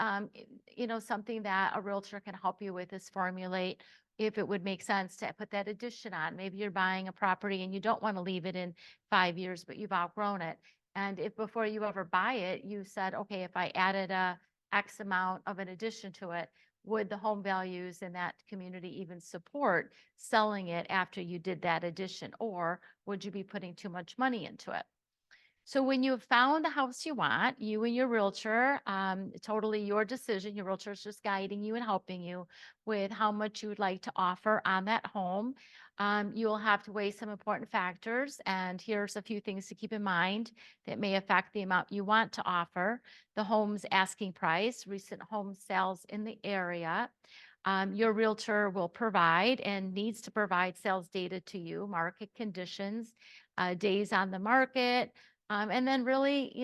something that a realtor can help you with is formulate if it would make sense to put that addition on. Maybe you're buying a property and you don't want to leave it in 5 years, but you've outgrown it. And if before you ever buy it, you said, okay, if I added a X amount of an addition to it, would the home values in that community even support selling it after you did that addition? Or would you be putting too much money into it? So when you have found the house you want, you and your realtor, totally your decision. Your realtor is just guiding you and helping you with how much you would like to offer on that home. You will have to weigh some important factors, and here's a few things to keep in mind that may affect the amount you want to offer. The home's asking price, recent home sales in the area. Your realtor will provide and needs to provide sales data to you, market conditions, days on the market, and then really,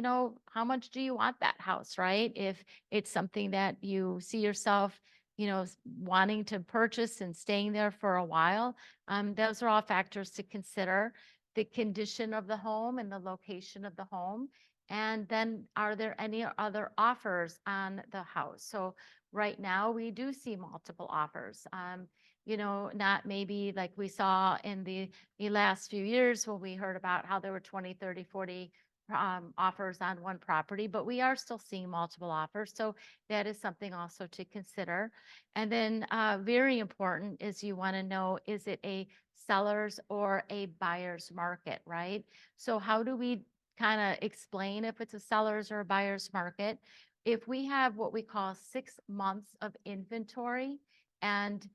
how much do you want that house, right? If it's something that you see yourself, wanting to purchase and staying there for a while, those are all factors to consider. The condition of the home and the location of the home. And then are there any other offers on the house? So right now we do see multiple offers. Not maybe like we saw in the last few years when we heard about how there were 20, 30, 40 offers on one property, but we are still seeing multiple offers. So that is something also to consider. And then very important is you want to know, is it a seller's or a buyer's market, right? So how do we kind of explain if it's a seller's or a buyer's market? If we have what we call 6 months of inventory, and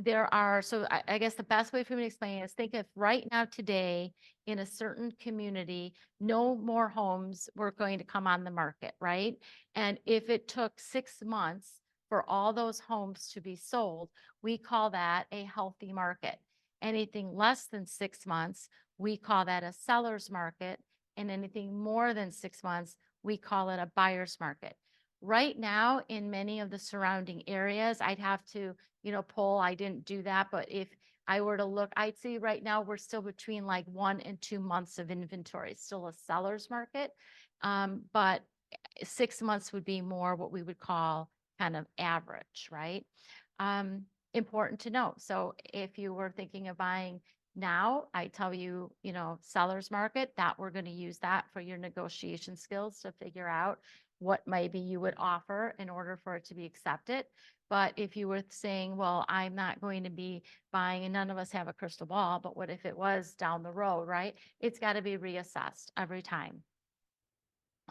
there are, so I guess the best way for me to explain it is, think if right now today in a certain community, no more homes were going to come on the market, right? And if it took 6 months for all those homes to be sold, we call that a healthy market. Anything less than 6 months, we call that a seller's market. And anything more than 6 months, we call it a buyer's market. Right now, in many of the surrounding areas, I'd have to, poll, I didn't do that, but if I were to look, I'd say right now we're still between like 1 and 2 months of inventory. It's still a seller's market. But 6 months would be more what we would call kind of average, right? Important to know. So if you were thinking of buying now, I tell you, seller's market, that we're going to use that for your negotiation skills to figure out what maybe you would offer in order for it to be accepted. But if you were saying, well, I'm not going to be buying, and none of us have a crystal ball, but what if it was down the road, right? It's got to be reassessed every time.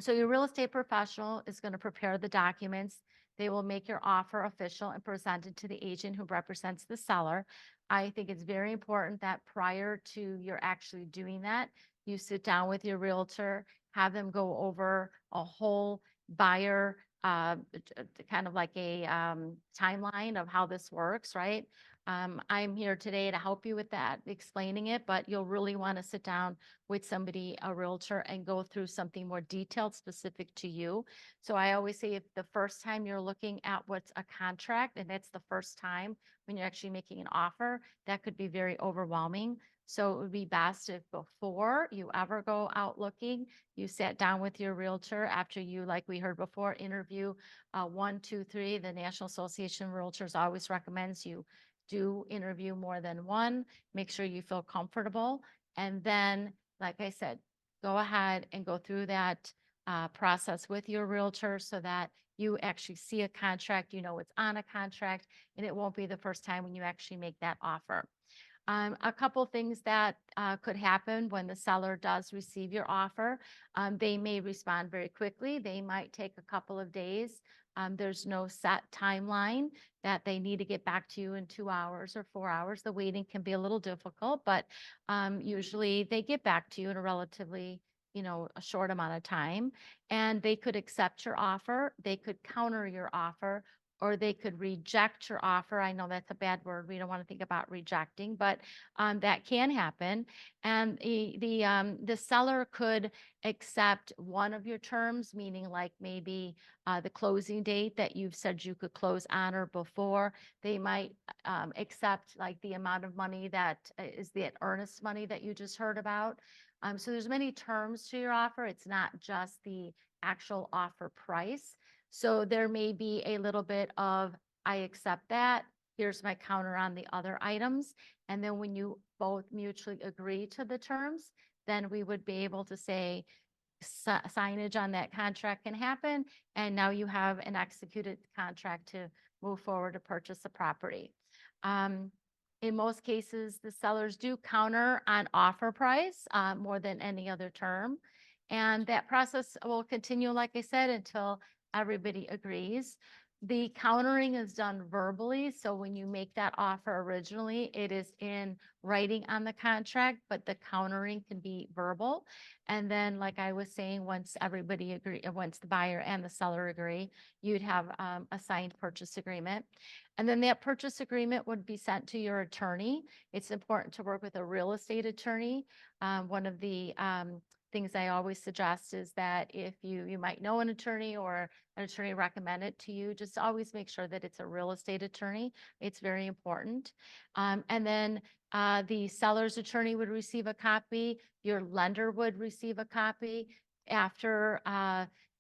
So your real estate professional is going to prepare the documents. They will make your offer official and present it to the agent who represents the seller. I think it's very important that prior to your actually doing that, you sit down with your realtor, have them go over a whole buyer, kind of like a timeline of how this works, right? I'm here today to help you with that, explaining it, but you'll really want to sit down with somebody, a realtor, and go through something more detailed, specific to you. So I always say, if the first time you're looking at what's a contract, and that's the first time when you're actually making an offer, that could be very overwhelming. So it would be best if before you ever go out looking, you sat down with your realtor after you, like we heard before, interview 1, 2, 3. The National Association of Realtors always recommends you do interview more than one. Make sure you feel comfortable. And then, like I said, go ahead and go through that process with your realtor so that you actually see a contract, it's on a contract, and it won't be the first time when you actually make that offer. A couple things that could happen when the seller does receive your offer. They may respond very quickly. They might take a couple of days. There's no set timeline that they need to get back to you in 2 hours or 4 hours. The waiting can be a little difficult, but usually they get back to you in a relatively, a short amount of time. And they could accept your offer. They could counter your offer, or they could reject your offer. I know that's a bad word. We don't want to think about rejecting, but that can happen. And the seller could accept one of your terms, meaning like maybe the closing date that you've said you could close on or before. They might accept like the amount of money that is the earnest money that you just heard about. So there's many terms to your offer. It's not just the actual offer price. So there may be a little bit of, I accept that, here's my counter on the other items. And then when you both mutually agree to the terms, then we would be able to say signage on that contract can happen. And now you have an executed contract to move forward to purchase a property. In most cases, the sellers do counter on offer price more than any other term. And that process will continue, like I said, until everybody agrees. The countering is done verbally. So when you make that offer originally, it is in writing on the contract, but the countering can be verbal. And then, like I was saying, once everybody agree, once the buyer and the seller agree, you'd have a signed purchase agreement. And then that purchase agreement would be sent to your attorney. It's important to work with a real estate attorney. One of the things I always suggest is that if you might know an attorney or an attorney recommend it to you, just always make sure that it's a real estate attorney. It's very important. And then the seller's attorney would receive a copy. Your lender would receive a copy. After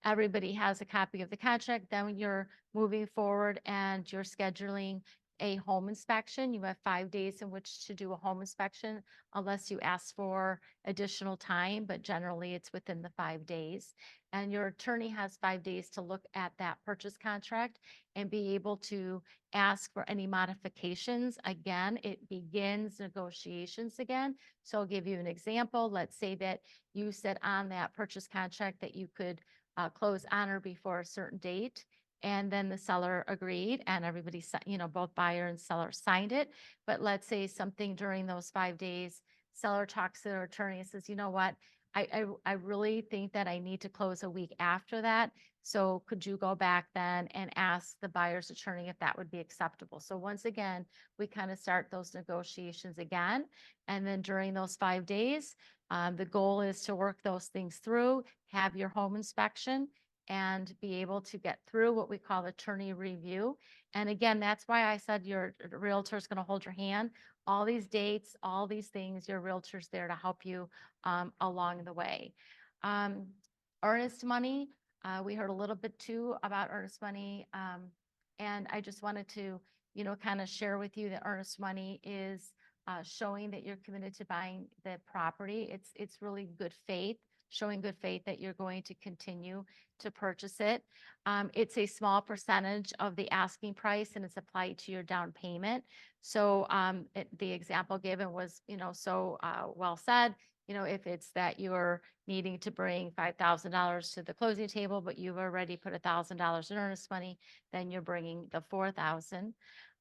everybody has a copy of the contract, then you're moving forward and you're scheduling a home inspection. You have 5 days in which to do a home inspection unless you ask for additional time, but generally it's within the 5 days. And your attorney has 5 days to look at that purchase contract and be able to ask for any modifications. Again, it begins negotiations again. So I'll give you an example. Let's say that you said on that purchase contract that you could close on or before a certain date. And then the seller agreed and everybody, both buyer and seller signed it. But let's say something during those 5 days, seller talks to their attorney and says, you know what? I really think that I need to close a week after that. So could you go back then and ask the buyer's attorney if that would be acceptable? So once again, we kind of start those negotiations again. And then during those 5 days, the goal is to work those things through, have your home inspection, and be able to get through what we call attorney review. And again, that's why I said your realtor is going to hold your hand. All these dates, all these things, your realtor's there to help you along the way. Earnest money, we heard a little bit too about earnest money. And I just wanted to, kind of share with you that earnest money is showing that you're committed to buying the property. It's really good faith, showing good faith that you're going to continue to purchase it. It's a small percentage of the asking price and it's applied to your down payment. So the example given was, so well said. If it's that you're needing to bring $5,000 to the closing table, but you've already put $1,000 in earnest money, then you're bringing the 4,000.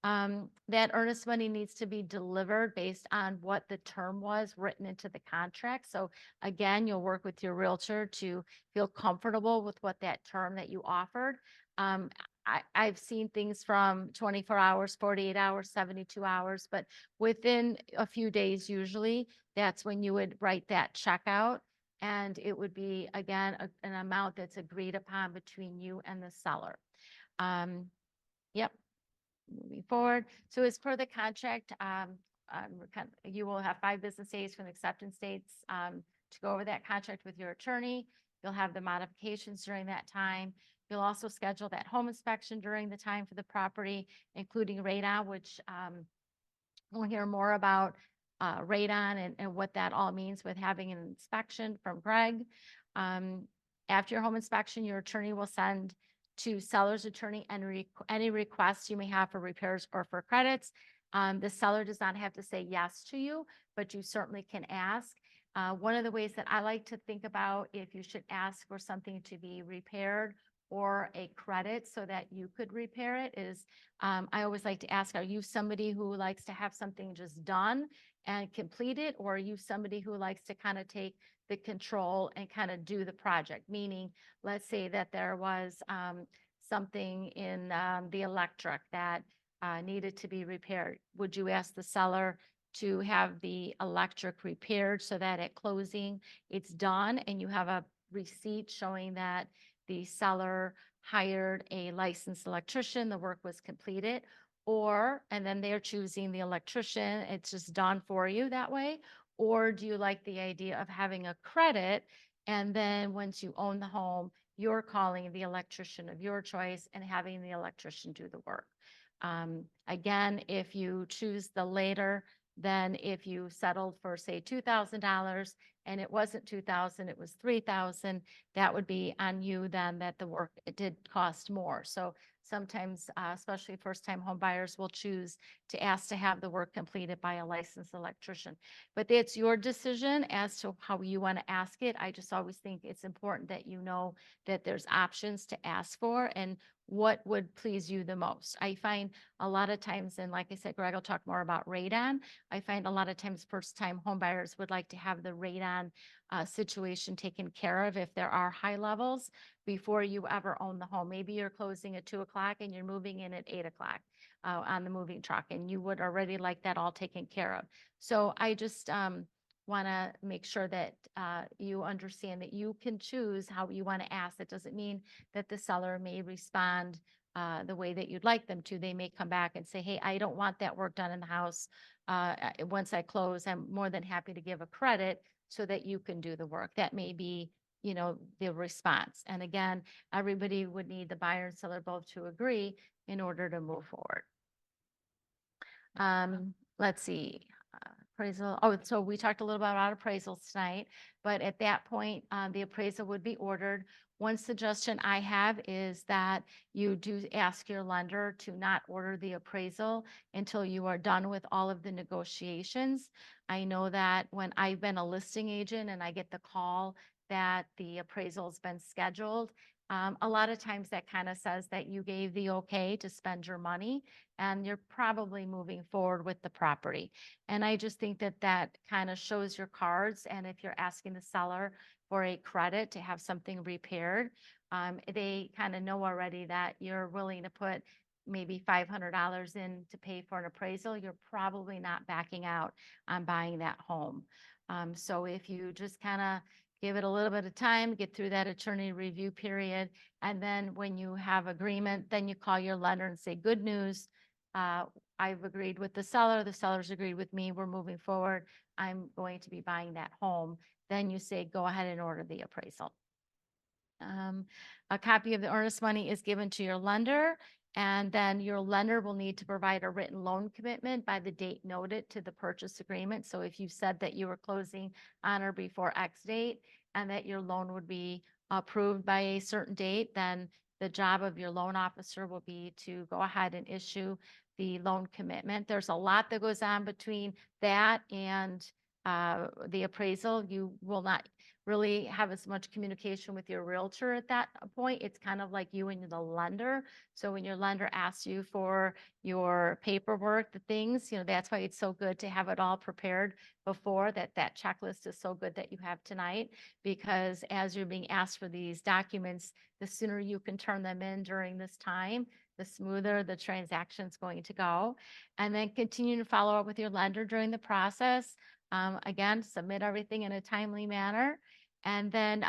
That earnest money needs to be delivered based on what the term was written into the contract. So again, you'll work with your realtor to feel comfortable with what that term that you offered. I've seen things from 24 hours, 48 hours, 72 hours, but within a few days, usually that's when you would write that check out. And it would be, again, an amount that's agreed upon between you and the seller. Yep. Moving forward. So as per the contract, you will have 5 business days from the acceptance dates to go over that contract with your attorney. You'll have the modifications during that time. You'll also schedule that home inspection during the time for the property, including radon, which we'll hear more about radon and what that all means with having an inspection from Greg. After your home inspection, your attorney will send to seller's attorney and any requests you may have for repairs or for credits. The seller does not have to say yes to you, but you certainly can ask. One of the ways that I like to think about if you should ask for something to be repaired or a credit so that you could repair it is, I always like to ask, are you somebody who likes to have something just done and complete it? Or are you somebody who likes to kind of take the control and kind of do the project? Meaning, let's say that there was something in the electric that needed to be repaired. Would you ask the seller to have the electric repaired so that at closing it's done and you have a receipt showing that the seller hired a licensed electrician, the work was completed? Or, and then they're choosing the electrician, it's just done for you that way? Or do you like the idea of having a credit? And then once you own the home, you're calling the electrician of your choice and having the electrician do the work. Again, if you choose the later, then if you settled for, say, $2,000 and it wasn't 2,000, it was 3,000, that would be on you then that the work it did cost more. So sometimes, especially first-time home buyers will choose to ask to have the work completed by a licensed electrician. But it's your decision as to how you want to ask it. I just always think it's important that you know that there's options to ask for and what would please you the most. I find a lot of times, and like I said, Greg will talk more about radon. I find a lot of times first-time home buyers would like to have the radon situation taken care of if there are high levels before you ever own the home. Maybe you're closing at 2 o'clock and you're moving in at 8 o'clock on the moving truck, and you would already like that all taken care of. So I just want to make sure that you understand that you can choose how you want to ask. That doesn't mean that the seller may respond the way that you'd like them to. They may come back and say, hey, I don't want that work done in the house. Once I close, I'm more than happy to give a credit so that you can do the work. That may be, the response. And again, everybody would need the buyer and seller both to agree in order to move forward. Let's see. Appraisal. Oh, so we talked a little bit about appraisals tonight, but at that point, the appraisal would be ordered. One suggestion I have is that you do ask your lender to not order the appraisal until you are done with all of the negotiations. I know that when I've been a listing agent and I get the call that the appraisal's been scheduled, a lot of times that kind of says that you gave the okay to spend your money and you're probably moving forward with the property. And I just think that that kind of shows your cards. And if you're asking the seller for a credit to have something repaired, they kind of know already that you're willing to put maybe $500 in to pay for an appraisal. You're probably not backing out on buying that home. So if you just kind of give it a little bit of time, get through that attorney review period, and then when you have agreement, then you call your lender and say, good news, I've agreed with the seller's agreed with me, we're moving forward, I'm going to be buying that home. Then you say, go ahead and order the appraisal. A copy of the earnest money is given to your lender, and then your lender will need to provide a written loan commitment by the date noted to the purchase agreement. So if you said that you were closing on or before X date and that your loan would be approved by a certain date, then the job of your loan officer will be to go ahead and issue the loan commitment. There's a lot that goes on between that and the appraisal. You will not really have as much communication with your realtor at that point. It's kind of like you and the lender. So when your lender asks you for your paperwork, the things, that's why it's so good to have it all prepared before. That checklist is so good that you have tonight, because as you're being asked for these documents, the sooner you can turn them in during this time, the smoother the transaction's going to go. And then continue to follow up with your lender during the process. Again, submit everything in a timely manner. And then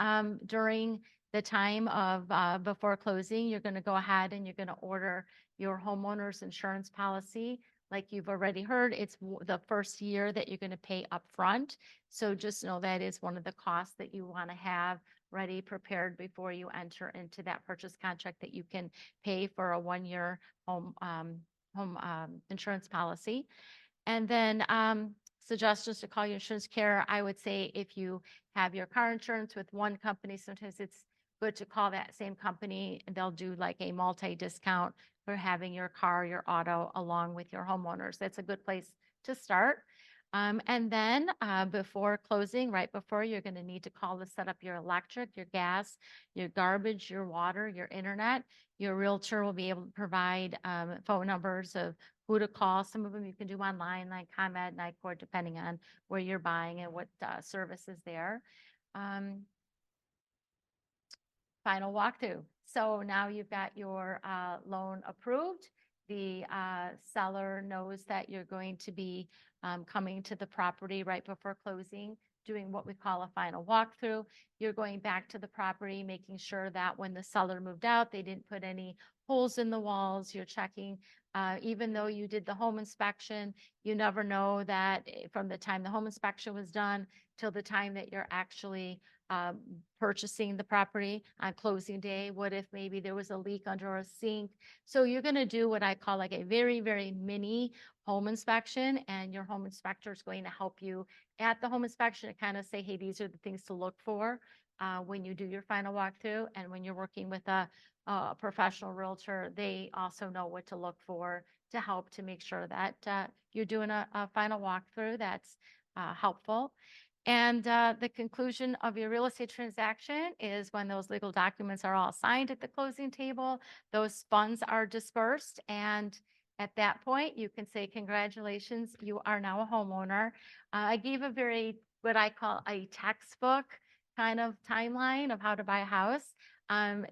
during the time of before closing, you're going to go ahead and you're going to order your homeowner's insurance policy. Like you've already heard, it's the first year that you're going to pay upfront. So just know that is one of the costs that you want to have ready, prepared before you enter into that purchase contract, that you can pay for a 1-year home insurance policy. And then suggestions to call your insurance carrier. I would say if you have your car insurance with one company, sometimes it's good to call that same company, and they'll do like a multi-discount for having your car, your auto along with your homeowners. That's a good place to start. And then before closing, right before, you're going to need to call to set up your electric, your gas, your garbage, your water, your internet. Your realtor will be able to provide phone numbers of who to call. Some of them you can do online, like ComEd, NICOR, depending on where you're buying and what service is there. Final walkthrough. So now you've got your loan approved. The seller knows that you're going to be coming to the property right before closing, doing what we call a final walkthrough. You're going back to the property, making sure that when the seller moved out, they didn't put any holes in the walls. You're checking, even though you did the home inspection, you never know that from the time the home inspection was done till the time that you're actually purchasing the property on closing day. What if maybe there was a leak under a sink? So you're going to do what I call like a very, very mini home inspection, and your home inspector is going to help you at the home inspection to kind of say, hey, these are the things to look for when you do your final walkthrough. And when you're working with a professional realtor, they also know what to look for to help to make sure that you're doing a final walkthrough that's helpful. And the conclusion of your real estate transaction is when those legal documents are all signed at the closing table, those funds are dispersed. And at that point, you can say, congratulations, you are now a homeowner. I gave a very, what I call a textbook kind of timeline of how to buy a house.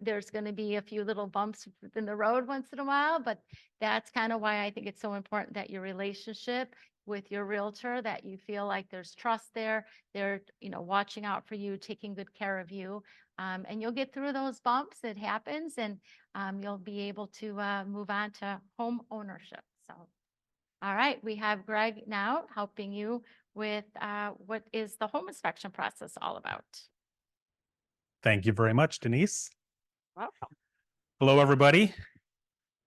There's going to be a few little bumps in the road once in a while, but that's kind of why I think it's so important that your relationship with your realtor, that you feel like there's trust there. They're, watching out for you, taking good care of you. And you'll get through those bumps. It happens, and you'll be able to move on to home ownership. So, all right, we have Greg now helping you with what is the home inspection process all about. Thank you very much, Denise. Welcome. Hello, everybody,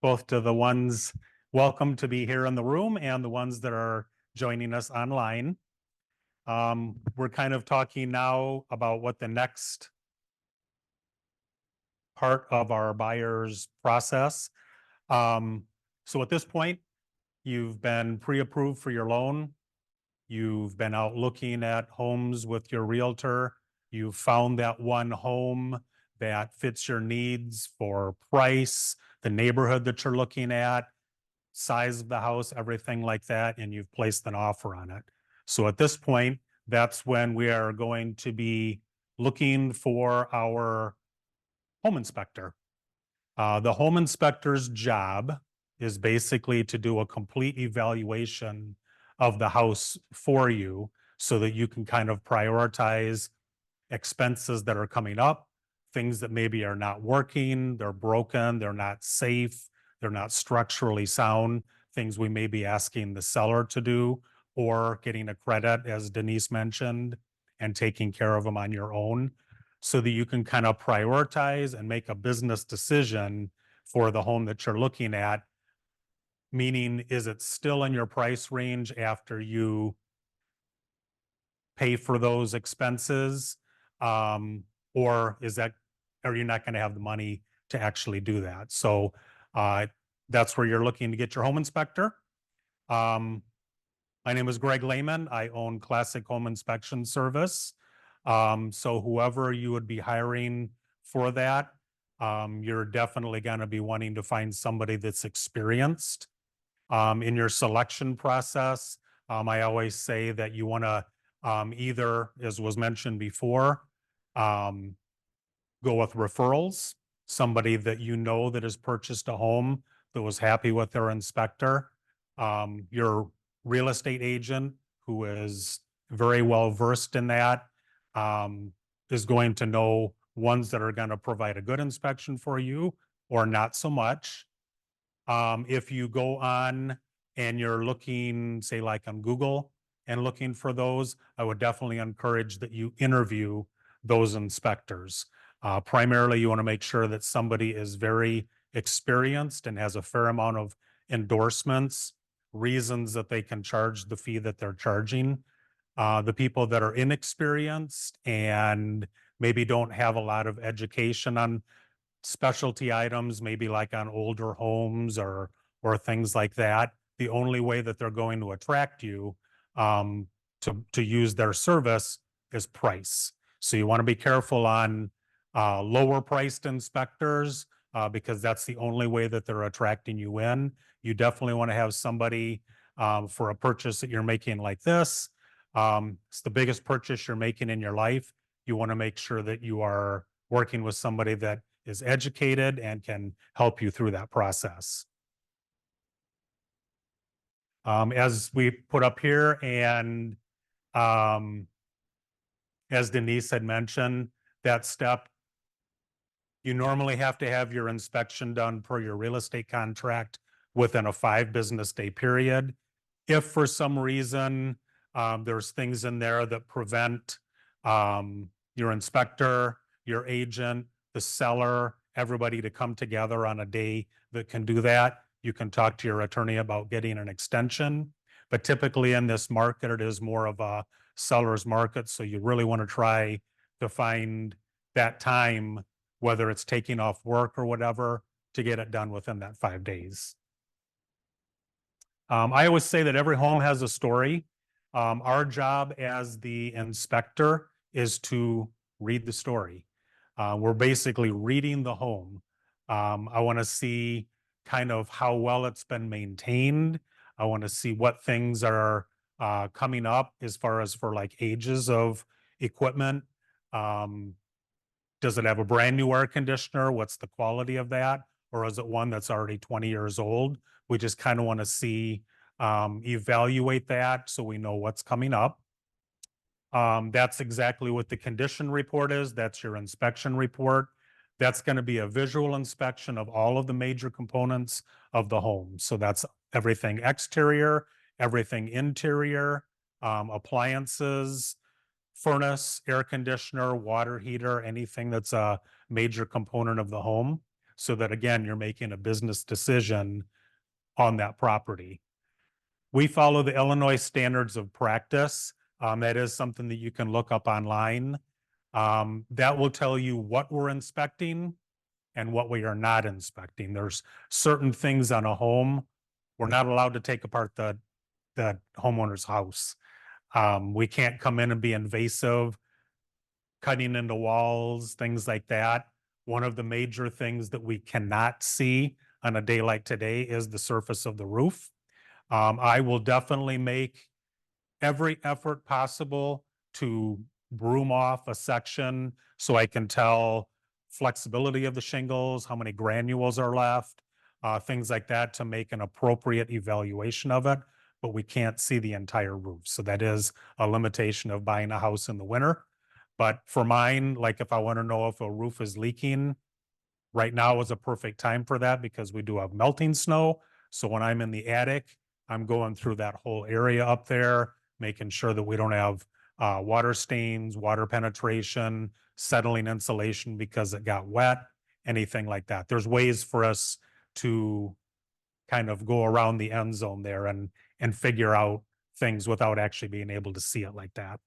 both to the ones welcome to be here in the room and the ones that are joining us online. We're kind of talking now about what the next part of our buyer's process. So at this point, you've been pre-approved for your loan. You've been out looking at homes with your realtor. You've found that one home that fits your needs for price, the neighborhood that you're looking at, size of the house, everything like that, and you've placed an offer on it. So at this point, that's when we are going to be looking for our home inspector. The home inspector's job is basically to do a complete evaluation of the house for you so that you can kind of prioritize expenses that are coming up, things that maybe are not working, they're broken, they're not safe, they're not structurally sound, things we may be asking the seller to do, or getting a credit, as Denise mentioned, and taking care of them on your own, so that you can kind of prioritize and make a business decision for the home that you're looking at. Meaning, is it still in your price range after you pay for those expenses? Or are you not going to have the money to actually do that? So that's where you're looking to get your home inspector. My name is Greg Lehman. I own Classic Home Inspection Service. So whoever you would be hiring for that, you're definitely going to be wanting to find somebody that's experienced. In your selection process, I always say that you want to either, as was mentioned before, go with referrals, somebody that you know that has purchased a home that was happy with their inspector. Your real estate agent, who is very well versed in that, is going to know ones that are going to provide a good inspection for you or not so much. If you go on and you're looking, say, like on Google and looking for those, I would definitely encourage that you interview those inspectors. Primarily, you want to make sure that somebody is very experienced and has a fair amount of endorsements, reasons that they can charge the fee that they're charging. The people that are inexperienced and maybe don't have a lot of education on specialty items, maybe like on older homes or things like that, the only way that they're going to attract you to use their service is price. So you want to be careful on lower priced inspectors because that's the only way that they're attracting you in. You definitely want to have somebody for a purchase that you're making like this. It's the biggest purchase you're making in your life. You want to make sure that you are working with somebody that is educated and can help you through that process. As we put up here, and as Denise had mentioned, that step, you normally have to have your inspection done per your real estate contract within a 5 business day period. If for some reason there's things in there that prevent your inspector, your agent, the seller, everybody to come together on a day that can do that, you can talk to your attorney about getting an extension. But typically in this market, it is more of a seller's market. So you really want to try to find that time, whether it's taking off work or whatever, to get it done within that 5 days. I always say that every home has a story. Our job as the inspector is to read the story. We're basically reading the home. I want to see kind of how well it's been maintained. I want to see what things are coming up as far as for like ages of equipment. Does it have a brand new air conditioner? What's the quality of that? Or is it one that's already 20 years old? We just kind of want to see, evaluate that so we know what's coming up. That's exactly what the condition report is. That's your inspection report. That's going to be a visual inspection of all of the major components of the home. So that's everything exterior, everything interior, appliances, furnace, air conditioner, water heater, anything that's a major component of the home. So that again, you're making a business decision on that property. We follow the Illinois Standards of Practice. That is something that you can look up online. That will tell you what we're inspecting and what we are not inspecting. There's certain things on a home. We're not allowed to take apart the homeowner's house. We can't come in and be invasive, cutting into walls, things like that. One of the major things that we cannot see on a day like today is the surface of the roof. I will definitely make every effort possible to broom off a section so I can tell flexibility of the shingles, how many granules are left, things like that to make an appropriate evaluation of it, but we can't see the entire roof. So that is a limitation of buying a house in the winter. But for mine, like if I want to know if a roof is leaking, right now is a perfect time for that because we do have melting snow. So when I'm in the attic, I'm going through that whole area up there, making sure that we don't have water stains, water penetration, settling insulation because it got wet, anything like that. There's ways for us to kind of go around the end zone there and figure out things without actually being able to see it like that.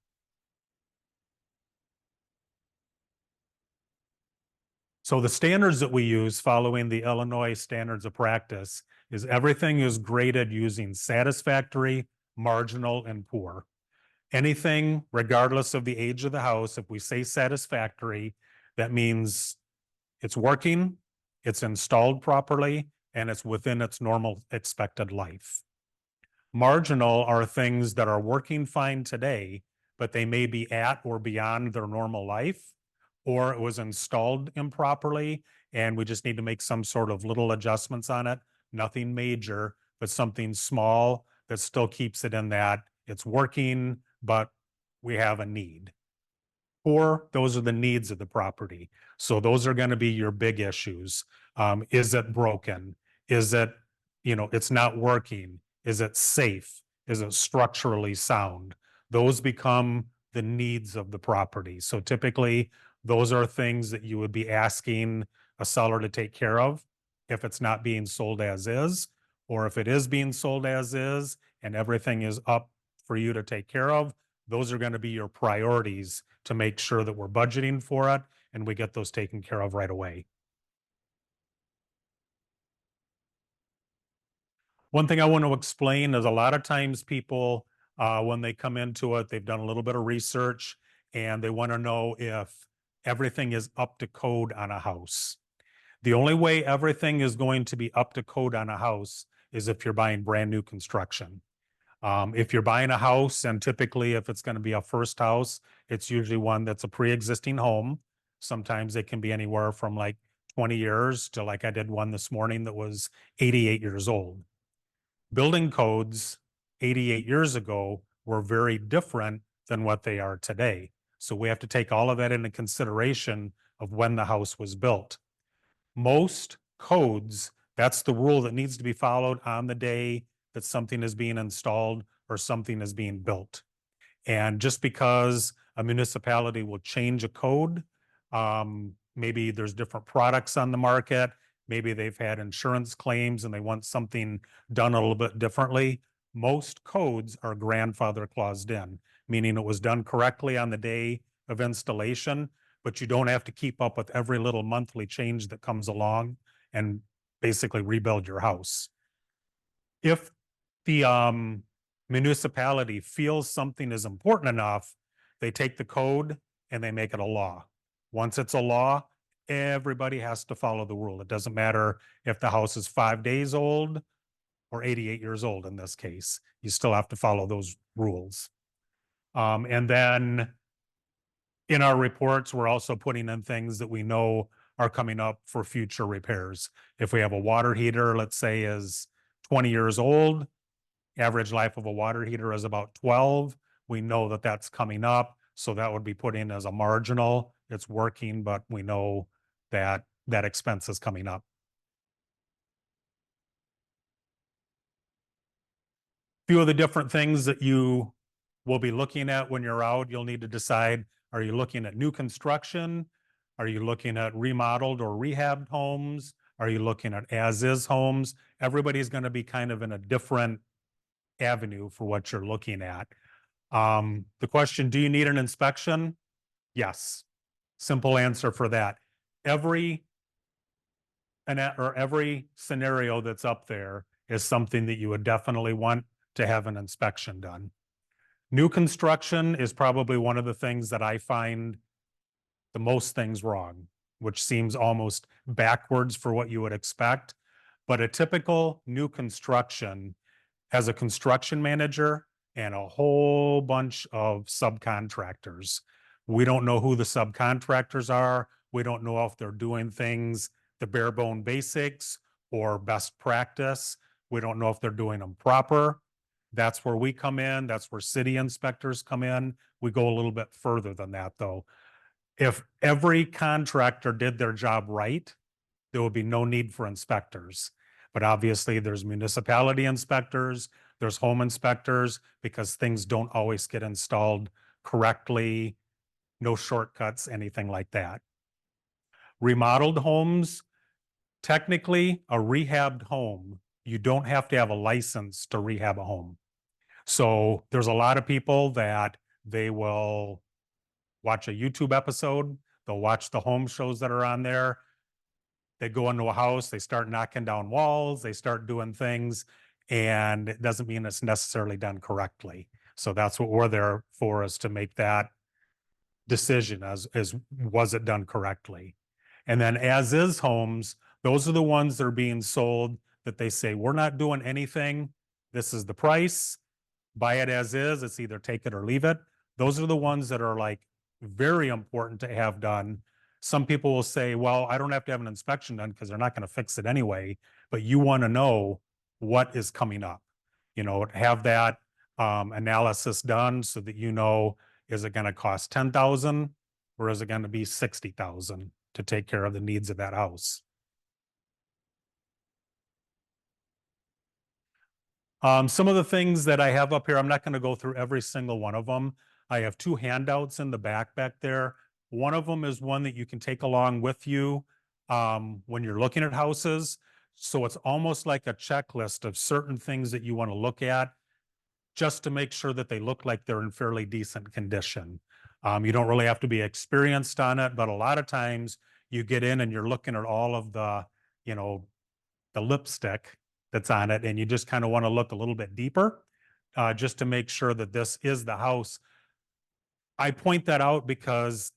So the standards that we use following the Illinois Standards of Practice is everything is graded using satisfactory, marginal, and poor. Anything, regardless of the age of the house, if we say satisfactory, that means it's working, it's installed properly, and it's within its normal expected life. Marginal are things that are working fine today, but they may be at or beyond their normal life, or it was installed improperly, and we just need to make some sort of little adjustments on it. Nothing major, but something small that still keeps it in that it's working, but we have a need. Or those are the needs of the property. So those are going to be your big issues. Is it broken? Is it, it's not working? Is it safe? Is it structurally sound? Those become the needs of the property. So typically, those are things that you would be asking a seller to take care of if it's not being sold as is, or if it is being sold as is and everything is up for you to take care of. Those are going to be your priorities to make sure that we're budgeting for it and we get those taken care of right away. One thing I want to explain is a lot of times people, when they come into it, they've done a little bit of research and they want to know if everything is up to code on a house. The only way everything is going to be up to code on a house is if you're buying brand new construction. If you're buying a house, and typically if it's going to be a first house, it's usually one that's a pre-existing home. Sometimes it can be anywhere from like 20 years to, like I did one this morning that was 88 years old. Building codes 88 years ago were very different than what they are today. So we have to take all of that into consideration of when the house was built. Most codes, that's the rule that needs to be followed on the day that something is being installed or something is being built. And just because a municipality will change a code, maybe there's different products on the market, maybe they've had insurance claims and they want something done a little bit differently. Most codes are grandfather claused in, meaning it was done correctly on the day of installation, but you don't have to keep up with every little monthly change that comes along and basically rebuild your house. If the municipality feels something is important enough, they take the code and they make it a law. Once it's a law, everybody has to follow the rule. It doesn't matter if the house is 5 days old or 88 years old in this case. You still have to follow those rules. And then in our reports, we're also putting in things that we know are coming up for future repairs. If we have a water heater, let's say is 20 years old, average life of a water heater is about 12. We know that that's coming up. So that would be put in as a marginal. It's working, but we know that that expense is coming up. Few of the different things that you will be looking at when you're out, you'll need to decide, are you looking at new construction? Are you looking at remodeled or rehabbed homes? Are you looking at as-is homes? Everybody's going to be kind of in a different avenue for what you're looking at. The question, do you need an inspection? Yes. Simple answer for that. Every scenario that's up there is something that you would definitely want to have an inspection done. New construction is probably one of the things that I find the most things wrong, which seems almost backwards for what you would expect. But a typical new construction has a construction manager and a whole bunch of subcontractors. We don't know who the subcontractors are. We don't know if they're doing things the bare bone basics or best practice. We don't know if they're doing them proper. That's where we come in. That's where city inspectors come in. We go a little bit further than that, though. If every contractor did their job right, there would be no need for inspectors. But obviously, there's municipality inspectors, there's home inspectors, because things don't always get installed correctly, no shortcuts, anything like that. Remodeled homes, technically, a rehabbed home, you don't have to have a license to rehab a home. So there's a lot of people that they will watch a YouTube episode, they'll watch the home shows that are on there. They go into a house, they start knocking down walls, they start doing things, and it doesn't mean it's necessarily done correctly. So that's what we're there for, is to make that decision as was it done correctly. And then as is homes, those are the ones that are being sold that they say, we're not doing anything. This is the price. Buy it as is. It's either take it or leave it. Those are the ones that are like very important to have done. Some people will say, well, I don't have to have an inspection done because they're not going to fix it anyway. But you want to know what is coming up. You know, have that analysis done so that you know, is it going to cost $10,000 or is it going to be $60,000 to take care of the needs of that house? Some of the things that I have up here, I'm not going to go through every single one of them. I have two handouts in the back there. One of them is one that you can take along with you when you're looking at houses. So it's almost like a checklist of certain things that you want to look at just to make sure that they look like they're in fairly decent condition. You don't really have to be experienced on it, but a lot of times you get in and you're looking at all of the, you know, the lipstick that's on it, and you just kind of want to look a little bit deeper just to make sure that this is the house. I point that out because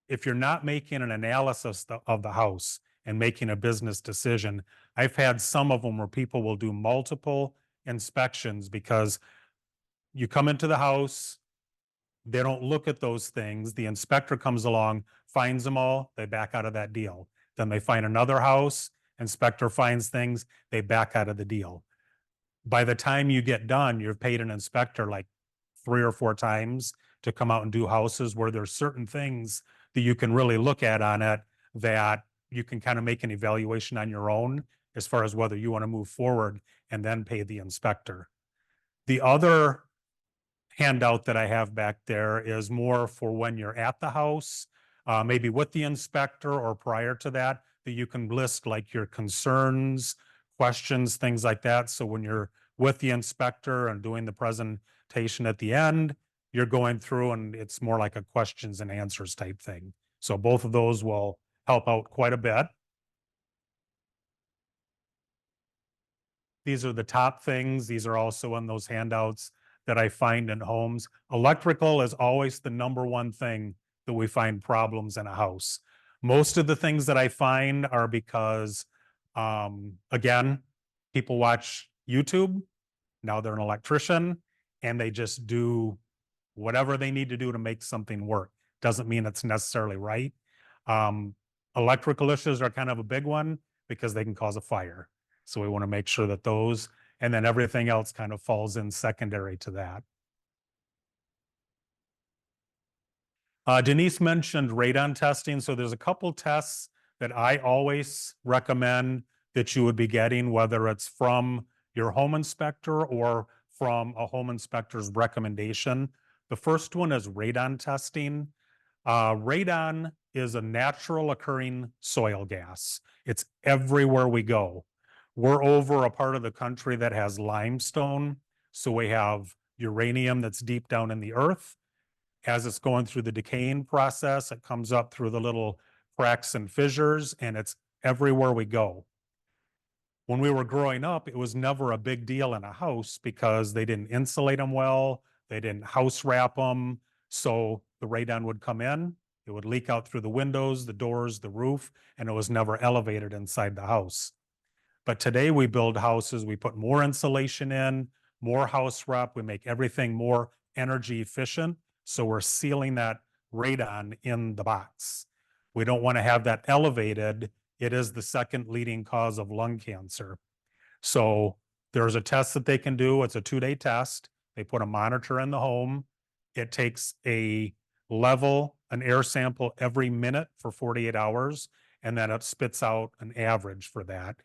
if you're not making an analysis of the house and making a business decision, I've had some of them where people will do multiple inspections because you come into the house, they don't look at those things. The inspector comes along, finds them all, they back out of that deal. Then they find another house, inspector finds things, they back out of the deal. By the time you get done, you've paid an inspector like 3 or 4 times to come out and do houses where there's certain things that you can really look at on it that you can kind of make an evaluation on your own as far as whether you want to move forward and then pay the inspector. The other handout that I have back there is more for when you're at the house, maybe with the inspector or prior to that you can list like your concerns, questions, things like that. So when you're with the inspector and doing the presentation at the end, you're going through and it's more like a questions and answers type thing. So both of those will help out quite a bit. These are the top things. These are also in those handouts that I find in homes. Electrical is always the number one thing that we find problems in a house. Most of the things that I find are because, again, people watch YouTube. Now they're an electrician and they just do whatever they need to do to make something work. Doesn't mean it's necessarily right. Electrical issues are kind of a big one because they can cause a fire. So we want to make sure that those, and then everything else kind of falls in secondary to that. Denise mentioned radon testing. So there's a couple tests that I always recommend that you would be getting, whether it's from your home inspector or from a home inspector's recommendation. The first one is radon testing. Radon is a natural occurring soil gas. It's everywhere we go. We're over a part of the country that has limestone, so we have uranium that's deep down in the earth. As it's going through the decaying process, it comes up through the little cracks and fissures, and it's everywhere we go. When we were growing up, it was never a big deal in a house because they didn't insulate them well, they didn't house wrap them. So the radon would come in, it would leak out through the windows, the doors, the roof, and it was never elevated inside the house. But today we build houses, we put more insulation in, more house wrap, we make everything more energy efficient. So we're sealing that radon in the box. We don't want to have that elevated. It is the second leading cause of lung cancer. So there's a test that they can do. It's a 2-day test. They put a monitor in the home. It takes an air sample every minute for 48 hours, and then it spits out an average for that.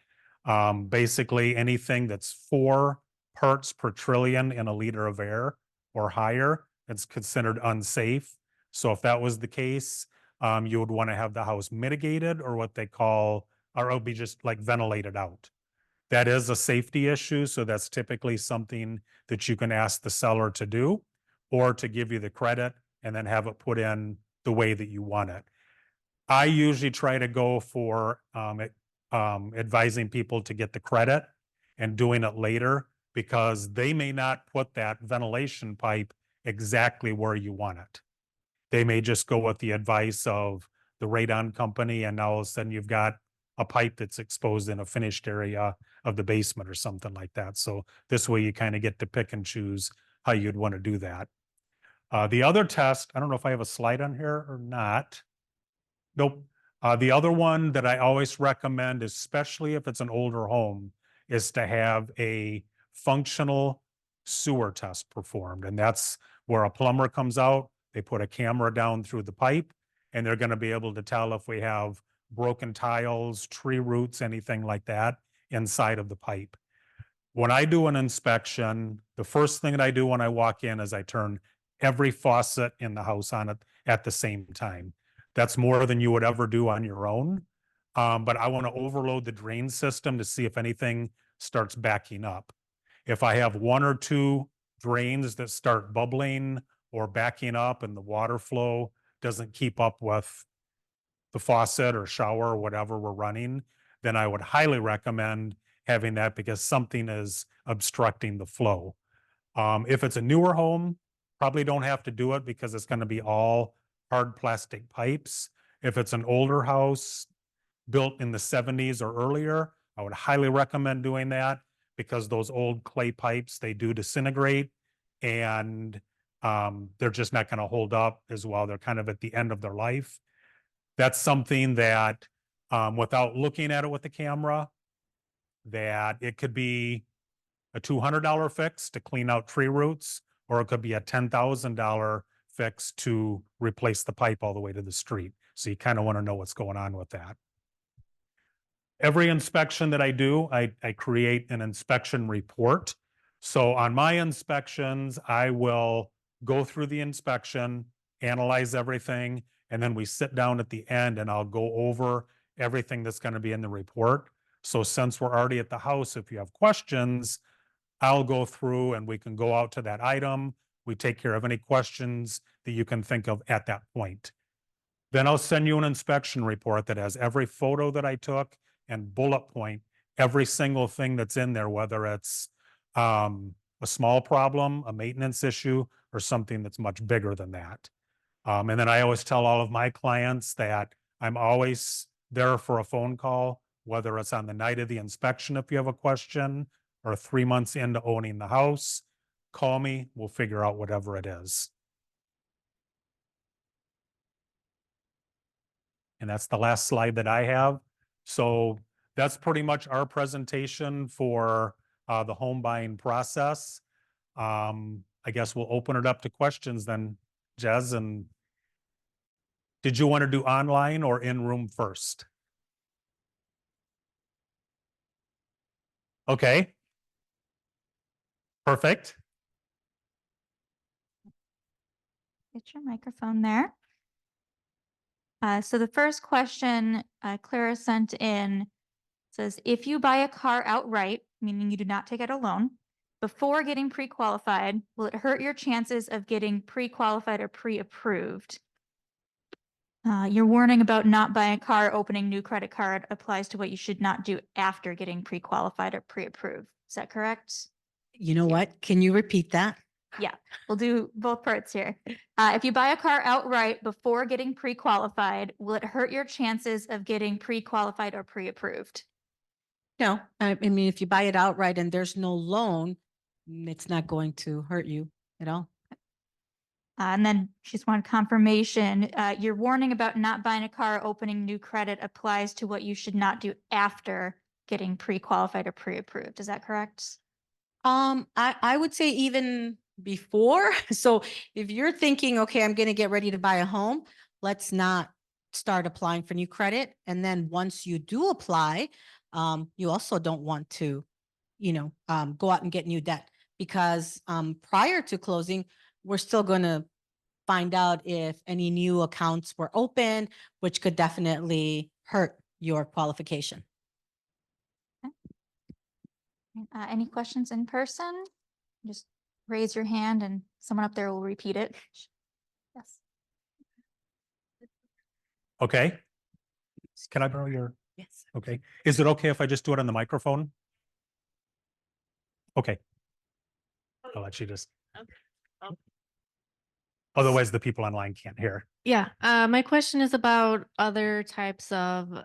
Basically, anything that's 4 parts per trillion in a liter of air or higher, it's considered unsafe. So if that was the case, you would want to have the house mitigated, or what they call, or it would be just like ventilated out. That is a safety issue, so that's typically something that you can ask the seller to do, or to give you the credit and then have it put in the way that you want it. I usually try to go for advising people to get the credit and doing it later, because they may not put that ventilation pipe exactly where you want it. They may just go with the advice of the radon company, and now all of a sudden you've got a pipe that's exposed in a finished area of the basement or something like that. So this way you kind of get to pick and choose how you'd want to do that. The other test, I don't know if I have a slide on here or not. Nope. The other one that I always recommend, especially if it's an older home, is to have a functional sewer test performed. And that's where a plumber comes out, they put a camera down through the pipe, and they're going to be able to tell if we have broken tiles, tree roots, anything like that inside of the pipe. When I do an inspection, the first thing that I do when I walk in is I turn every faucet in the house on it at the same time. That's more than you would ever do on your own. But I want to overload the drain system to see if anything starts backing up. If I have 1 or 2 drains that start bubbling or backing up and the water flow doesn't keep up with the faucet or shower or whatever we're running, then I would highly recommend having that, because something is obstructing the flow. If it's a newer home, probably don't have to do it because it's going to be all hard plastic pipes. If it's an older house built in the 70s or earlier, I would highly recommend doing that, because those old clay pipes, they do disintegrate, and they're just not going to hold up as well. They're kind of at the end of their life. That's something that, without looking at it with the camera, that it could be a $200 fix to clean out tree roots, or it could be a $10,000 fix to replace the pipe all the way to the street. So you kind of want to know what's going on with that. Every inspection that I do, I create an inspection report. So on my inspections, I will go through the inspection, analyze everything, and then we sit down at the end and I'll go over everything that's going to be in the report. So since we're already at the house, if you have questions, I'll go through and we can go out to that item. We take care of any questions that you can think of at that point. Then I'll send you an inspection report that has every photo that I took and bullet point every single thing that's in there, whether it's a small problem, a maintenance issue, or something that's much bigger than that. And then I always tell all of my clients that I'm always there for a phone call, whether it's on the night of the inspection if you have a question, or 3 months into owning the house. Call me, we'll figure out whatever it is. And that's the last slide that I have. So that's pretty much our presentation for the home buying process. I guess we'll open it up to questions then, Jez. And did you want to do online or in room first? Okay. Perfect. Get your microphone there. So the first question Clara sent in says, if you buy a car outright, meaning you do not take out a loan, before getting pre-qualified, will it hurt your chances of getting pre-qualified or pre-approved? Your warning about not buying a car, opening new credit card applies to what you should not do after getting pre-qualified or pre-approved. Is that correct? You know what? Can you repeat that? Yeah, we'll do both parts here. If you buy a car outright before getting pre-qualified, will it hurt your chances of getting pre-qualified or pre-approved? No, I mean, if you buy it outright and there's no loan, it's not going to hurt you at all. And then she just wanted confirmation. Your warning about not buying a car, opening new credit applies to what you should not do after getting pre-qualified or pre-approved. Is that correct? I would say even before. So if you're thinking, okay, I'm gonna get ready to buy a home, let's not start applying for new credit. And then once you do apply, you also don't want to, go out and get new debt because prior to closing, we're still gonna find out if any new accounts were open, which could definitely hurt your qualification. Any questions in person? Just raise your hand and someone up there will repeat it. Yes. Okay. Can I borrow your, Yes. okay. Is it okay if I just do it on the microphone? Okay. I'll let you just. Okay. Otherwise, the people online can't hear. Yeah, my question is about other types of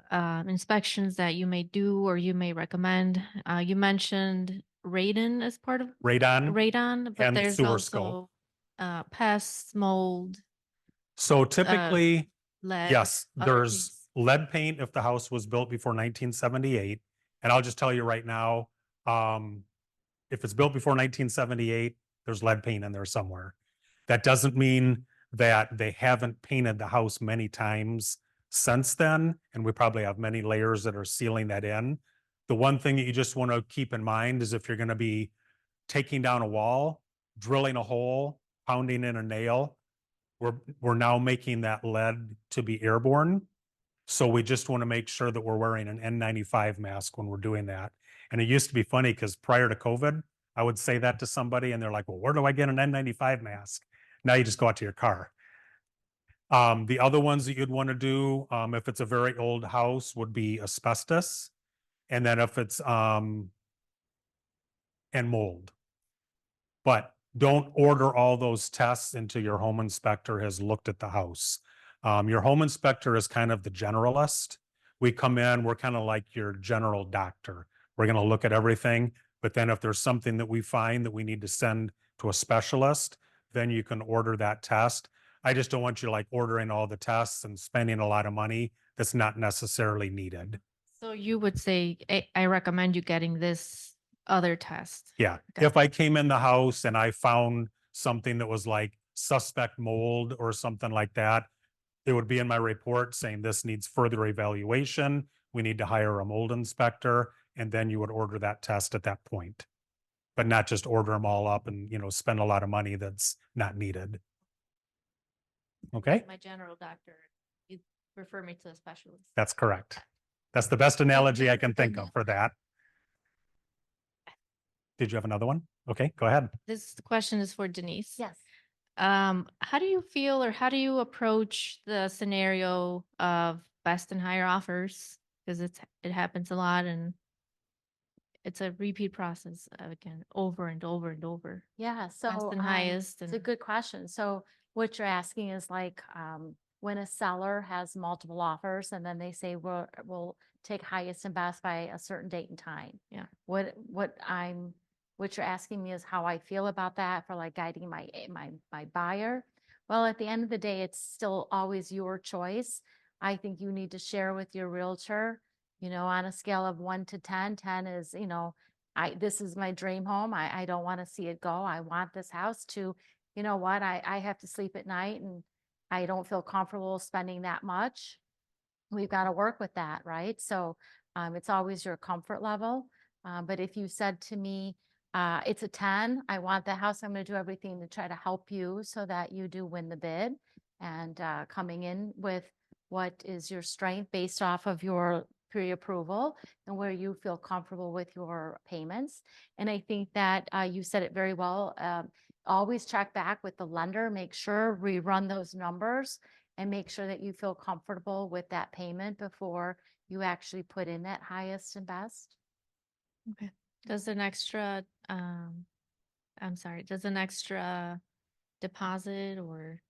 inspections that you may do or you may recommend. You mentioned radon as part of radon, but and there's sewer also scope. pests, mold, So typically, lead. yes, other there's things. lead paint if the house was built before 1978. And I'll just tell you right now, if it's built before 1978, there's lead paint in there somewhere. That doesn't mean that they haven't painted the house many times since then, and we probably have many layers that are sealing that in. The one thing that you just want to keep in mind is if you're going to be taking down a wall, drilling a hole, pounding in a nail, we're now making that lead to be airborne. So we just want to make sure that we're wearing an N95 mask when we're doing that. And it used to be funny because prior to COVID, I would say that to somebody and they're like, well, where do I get an N95 mask? Now you just go out to your car. The other ones that you'd want to do, if it's a very old house, would be asbestos. And then if it's and mold. But don't order all those tests until your home inspector has looked at the house. Your home inspector is kind of the generalist. We come in, we're kind of like your general doctor. We're going to look at everything. But then if there's something that we find that we need to send to a specialist, then you can order that test. I just don't want you like ordering all the tests and spending a lot of money that's not necessarily needed. So you would say, I recommend you getting this other test. Yeah. Okay. If I came in the house and I found something that was like suspect mold or something like that, it would be in my report saying this needs further evaluation. We need to hire a mold inspector, and then you would order that test at that point. But not just order them all up and, spend a lot of money that's not needed. Okay, My general doctor, you refer me to a specialist. that's correct. That's the best analogy I can think of for that. Did you have another one? Okay, go ahead. This question is for Denise. Yes. How do you feel or how do you approach the scenario of best and higher offers? Because it happens a lot and it's a repeat process again, over and over and over. Yeah, so Best and highest. it's a good question. So what you're asking is like when a seller has multiple offers and then they say we'll take highest and best by a certain date and time. Yeah. What you're asking me is how I feel about that for like guiding my buyer. Well, at the end of the day, it's still always your choice. I think you need to share with your realtor, on a scale of 1 to 10, 10 is, this is my dream home. I don't want to see it go. I want this house to, I have to sleep at night and I don't feel comfortable spending that much. We've got to work with that, right? So it's always your comfort level. But if you said to me, it's a 10, I want the house, I'm going to do everything to try to help you so that you do win the bid. And coming in with what is your strength based off of your pre-approval and where you feel comfortable with your payments. And I think that you said it very well. Always check back with the lender, make sure we run those numbers and make sure that you feel comfortable with that payment before you actually put in that highest and best. Okay. Does an extra, does an extra deposit or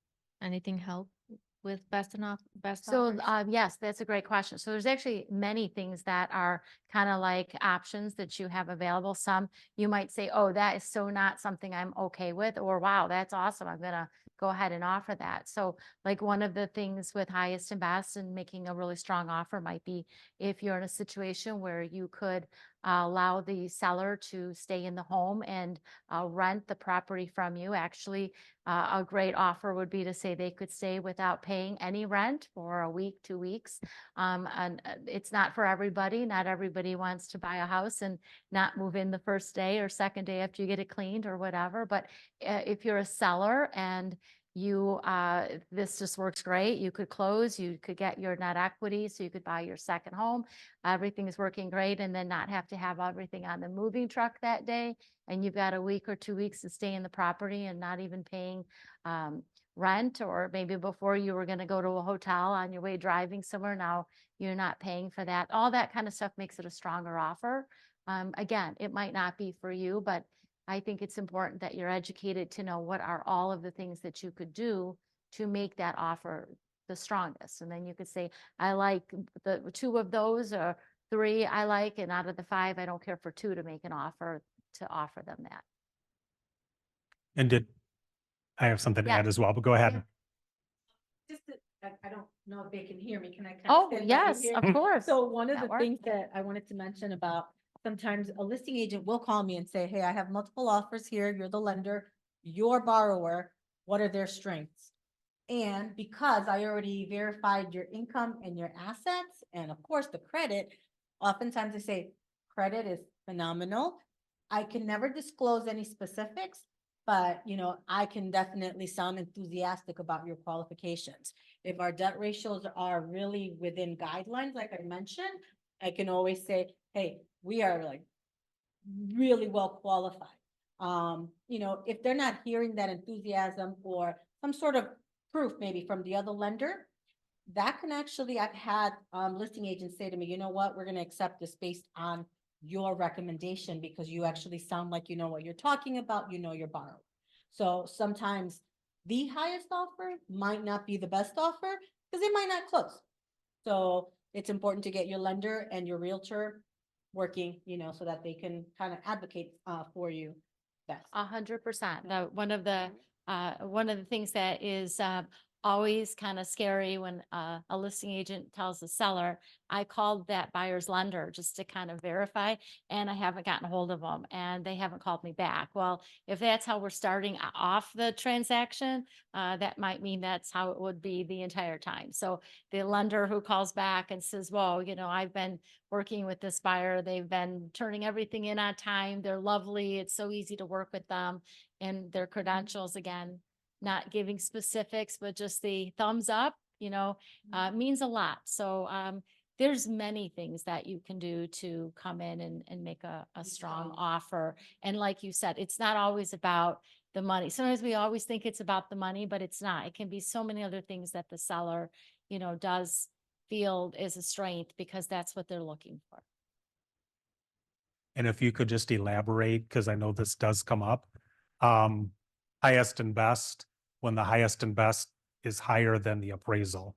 anything help with best So, offers? yes, that's a great question. So there's actually many things that are kind of like options that you have available. Some you might say, oh, that is so not something I'm okay with, or wow, that's awesome. I'm gonna go ahead and offer that. So like one of the things with highest and best and making a really strong offer might be if you're in a situation where you could allow the seller to stay in the home and rent the property from you. Actually, a great offer would be to say they could stay without paying any rent for a week, 2 weeks. And it's not for everybody. Not everybody wants to buy a house and not move in the first day or second day after you get it cleaned or whatever. But if you're a seller and you this just works great, you could close, you could get your net equity, so you could buy your second home. Everything is working great, and then not have to have everything on the moving truck that day, and you've got a week or 2 weeks to stay in the property and not even paying rent, or maybe before you were going to go to a hotel on your way driving somewhere, now you're not paying for that. All that kind of stuff makes it a stronger offer. Again, it might not be for you, but I think it's important that you're educated to know what are all of the things that you could do to make that offer the strongest. And then you could say, I like the 2 of those, or 3 I like, and out of the 5, I don't care for 2 to make an offer to offer them that. And I have something to Yeah. add as well, but go ahead. I don't know if they can hear me. Can I? Oh, yes, of course. So one of That the works. things that I wanted to mention about, sometimes a listing agent will call me and say, hey, I have multiple offers here. You're the lender, your borrower. What are their strengths? And because I already verified your income and your assets, and of course the credit, oftentimes they say, credit is phenomenal. I can never disclose any specifics, but I can definitely sound enthusiastic about your qualifications. If our debt ratios are really within guidelines, like I mentioned, I can always say, hey, we are like really well qualified. If they're not hearing that enthusiasm or some sort of proof maybe from the other lender, that can actually, I've had listing agents say to me, you know what, we're going to accept this based on your recommendation because you actually sound like you know what you're talking about, you know your borrower. So sometimes the highest offer might not be the best offer because they might not close. So it's important to get your lender and your realtor working, so that they can kind of advocate for you best. 100%. One of the things that is always kind of scary when a listing agent tells the seller, I called that buyer's lender just to kind of verify, and I haven't gotten a hold of them, and they haven't called me back. Well, if that's how we're starting off the transaction, that might mean that's how it would be the entire time. So the lender who calls back and says, well, I've been working with this buyer, they've been turning everything in on time, they're lovely, it's so easy to work with them, and their credentials, again, not giving specifics, but just the thumbs up, means a lot. So there's many things that you can do to come in and make a strong offer. And like you said, it's not always about the money. Sometimes we always think it's about the money, but it's not. It can be so many other things that the seller, does feel is a strength because that's what they're looking for. And if you could just elaborate, because I know this does come up, highest and best, when the highest and best is higher than the appraisal,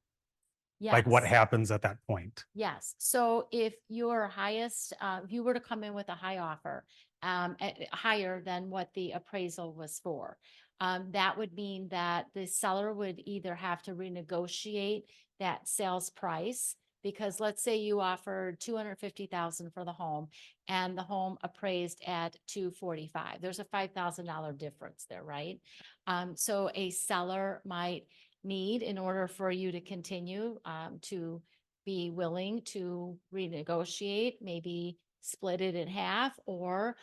like what Yes. happens at that point? Yes. So if your highest, if you were to come in with a high offer, higher than what the appraisal was for, that would mean that the seller would either have to renegotiate that sales price, because let's say you offered 250,000 for the home and the home appraised at 245. There's a $5,000 difference there, right? So a seller might need, in order for you to continue, to be willing to renegotiate, maybe split it in half, or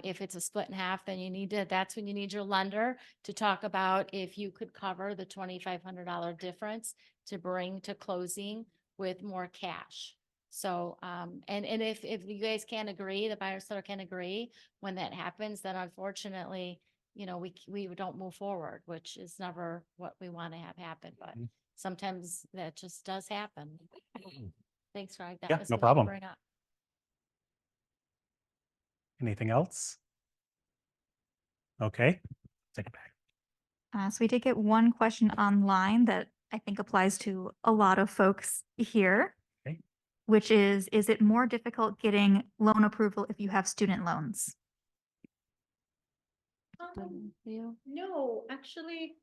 if it's a split in half, then that's when you need your lender to talk about if you could cover the $2,500 difference to bring to closing with more cash. So, and if you guys can't agree, the buyer seller can agree, when that happens, then unfortunately, you know, we don't move forward, which is never what we want to have happen, but Mhm. sometimes that just does happen. Thanks, Greg. That Yeah, was no good to problem. bring up. Anything else? Okay, take it back. So we did get one question online that I think applies to a lot of folks here. Okay. Which is it more difficult getting loan approval if you have student loans? No, actually,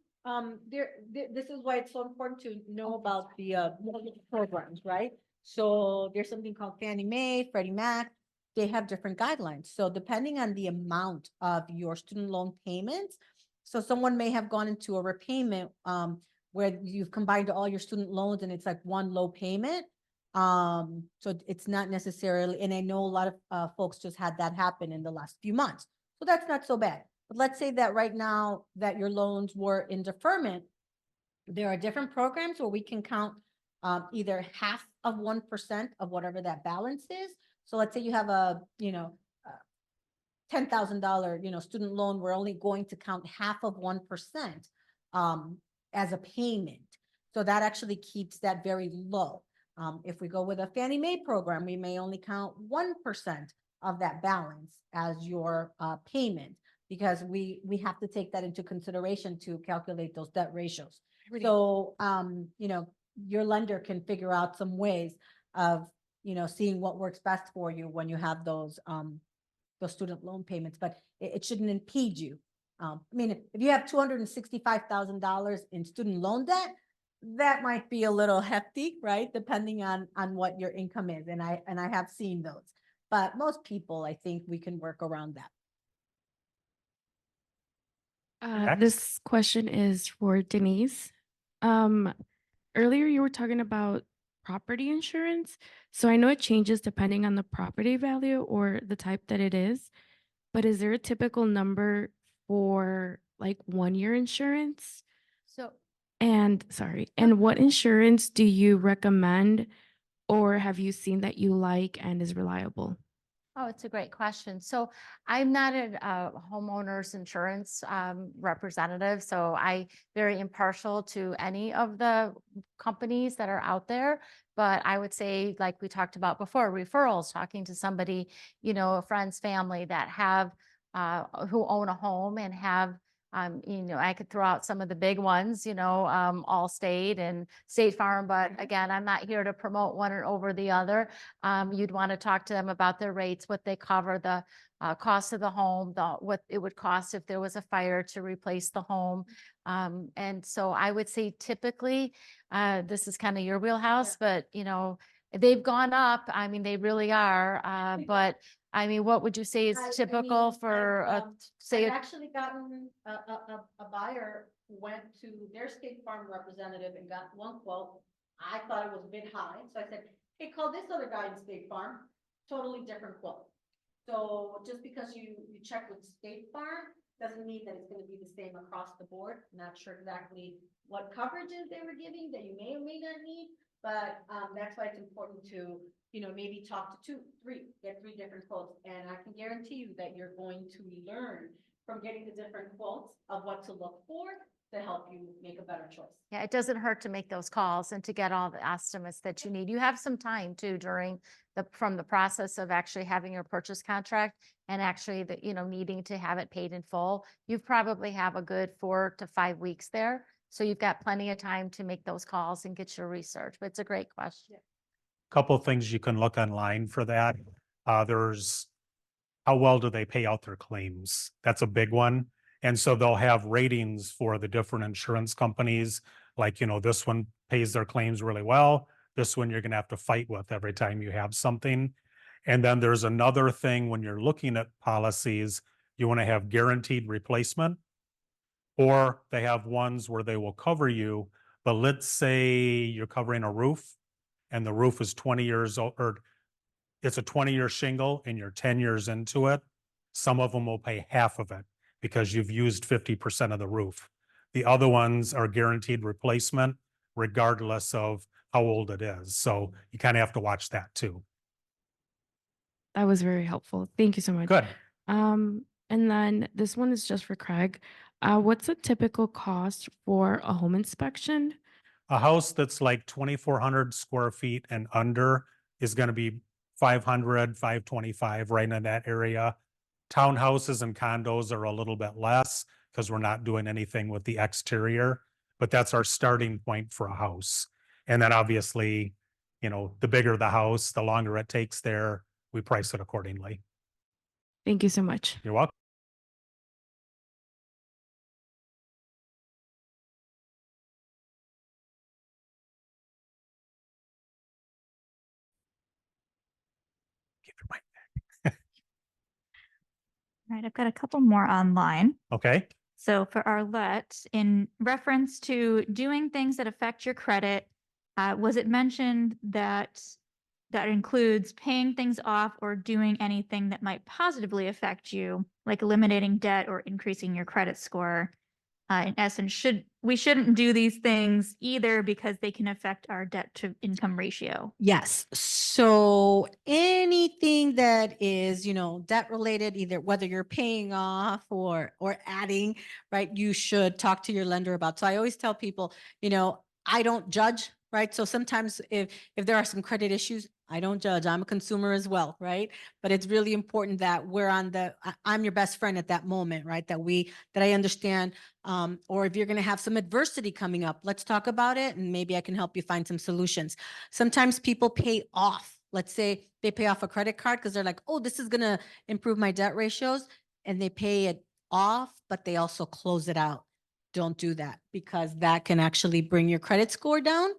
this is why it's so important to know about the mortgage programs, right? So there's something called Fannie Mae, Freddie Mac. They have different guidelines. So depending on the amount of your student loan payments, so someone may have gone into a repayment where you've combined all your student loans and it's like one low payment. So it's not necessarily, and I know a lot of folks just had that happen in the last few months. So that's not so bad. But let's say that right now that your loans were in deferment, there are different programs where we can count either half of 1% of whatever that balance is. So let's say you have a, $10,000, student loan, we're only going to count half of 1% as a payment. So that actually keeps that very low. If we go with a Fannie Mae program, we may only count 1% of that balance as your payment, because we have to take that into consideration to calculate those debt ratios. So, your lender can figure out some ways of, seeing what works best for you when you have those student loan payments, but it shouldn't impede you. I mean, if you have $265,000 in student loan debt, that might be a little hefty, right? Depending on what your income is. And I have seen those, but most people, I think we can work around that. Next. This question is for Denise. Earlier you were talking about property insurance. So I know it changes depending on the property value or the type that it is, but is there a typical number for like 1 year insurance? So And what insurance do you recommend or have you seen that you like and is reliable? Oh, it's a great question. So I'm not a homeowner's insurance representative, so I very impartial to any of the companies that are out there. But I would say, like we talked about before, referrals, talking to somebody, a friend's family that have who own a home and have I could throw out some of the big ones, Allstate and State Farm, but again, I'm not here to promote one or over the other. You'd want to talk to them about their rates, what they cover, the cost of the home, what it would cost if there was a fire to replace the home. And so I would say typically, this is kind of your wheelhouse, but they've gone up. I mean, they really are. But I mean, what would you say is typical for say I've actually gotten a buyer who went to their State Farm representative and got one quote. I thought it was a bit high, so I said, hey, call this other guy in State Farm, totally different quote. So just because you check with State Farm doesn't mean that it's going to be the same across the board. Not sure exactly what coverages they were giving that you may or may not need, but that's why it's important to maybe talk to get three different quotes. And I can guarantee you that you're going to learn from getting the different quotes of what to look for to help you make a better choice. Yeah, it doesn't hurt to make those calls and to get all the estimates that you need. You have some time too from the process of actually having your purchase contract and actually needing to have it paid in full. You probably have a good 4 to 5 weeks there. So you've got plenty of time to make those calls and get your research, but it's a great question. Couple of things you can look online for that. There's how well do they pay out their claims? That's a big one. And so they'll have ratings for the different insurance companies. Like, this one pays their claims really well. This one you're going to have to fight with every time you have something. And then there's another thing when you're looking at policies, you want to have guaranteed replacement, or they have ones where they will cover you. But let's say you're covering a roof and the roof is 20 years old, or it's a 20-year shingle and you're 10 years into it. Some of them will pay half of it because you've used 50% of the roof. The other ones are guaranteed replacement, regardless of how old it is. So you kind of have to watch that too. That was very helpful. Thank you so much. Good. And then this one is just for Craig. What's a typical cost for a home inspection? A house that's like 2,400 square feet and under is going to be 500, 525, right in that area. Townhouses and condos are a little bit less because we're not doing anything with the exterior, but that's our starting point for a house. And then obviously, the bigger the house, the longer it takes there, we price it accordingly. Thank you so much. You're welcome. Keep your mic back. All right, I've got a couple more online. Okay. So for Arlette, in reference to doing things that affect your credit, was it mentioned that that includes paying things off or doing anything that might positively affect you, like eliminating debt or increasing your credit score? In essence, we shouldn't do these things either because they can affect our debt to income ratio. Yes. So anything that is, debt related, either whether you're paying off or adding, right, you should talk to your lender about. So I always tell people, I don't judge, right? So sometimes if there are some credit issues, I don't judge. I'm a consumer as well, right? But it's really important that we're I'm your best friend at that moment, right? That I understand. Or if you're going to have some adversity coming up, let's talk about it and maybe I can help you find some solutions. Sometimes people pay off. Let's say they pay off a credit card because they're like, oh, this is going to improve my debt ratios. And they pay it off, but they also close it out. Don't do that because that can actually bring your credit score down.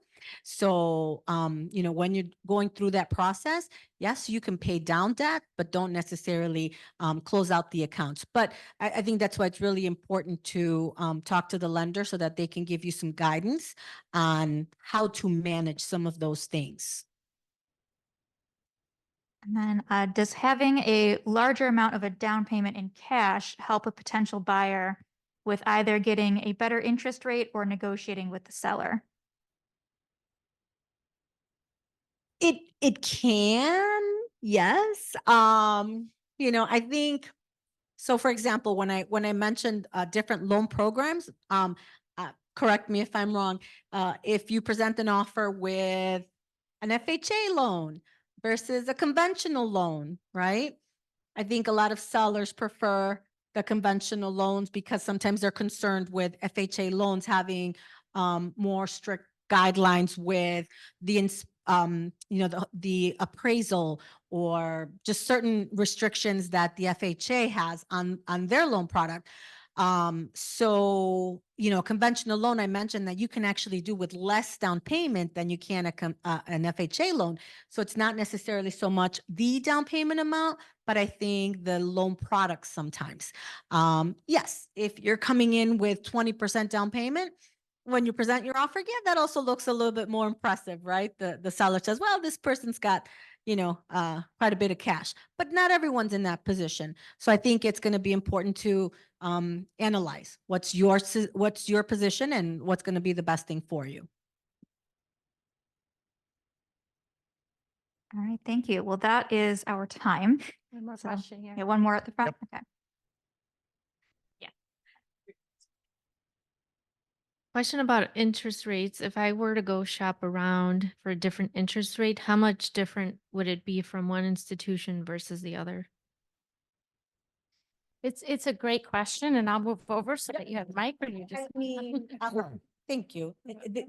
So, when you're going through that process, yes, you can pay down debt, but don't necessarily close out the accounts. But I think that's why it's really important to talk to the lender so that they can give you some guidance on how to manage some of those things. And then does having a larger amount of a down payment in cash help a potential buyer with either getting a better interest rate or negotiating with the seller? It can, yes. I think so. For example, when I mentioned different loan programs, correct me if I'm wrong. If you present an offer with an FHA loan versus a conventional loan, right? I think a lot of sellers prefer the conventional loans because sometimes they're concerned with FHA loans having more strict guidelines with the appraisal or just certain restrictions that the FHA has on their loan product. So, conventional loan, I mentioned that you can actually do with less down payment than you can an FHA loan. So it's not necessarily so much the down payment amount, but I think the loan products sometimes. Yes, if you're coming in with 20% down payment, when you present your offer, yeah, that also looks a little bit more impressive, right? The seller says, well, this person's got, quite a bit of cash, but not everyone's in that position. So I think it's going to be important to analyze what's your position and what's going to be the best thing for you. All right, thank you. Well, that is our time. One more So, question here. Yeah, one more at the front. Okay. Question about interest rates. If I were to go shop around for a different interest rate, how much different would it be from one institution versus the other? It's a great question and I'll move over so that you have the mic or you just. Thank you.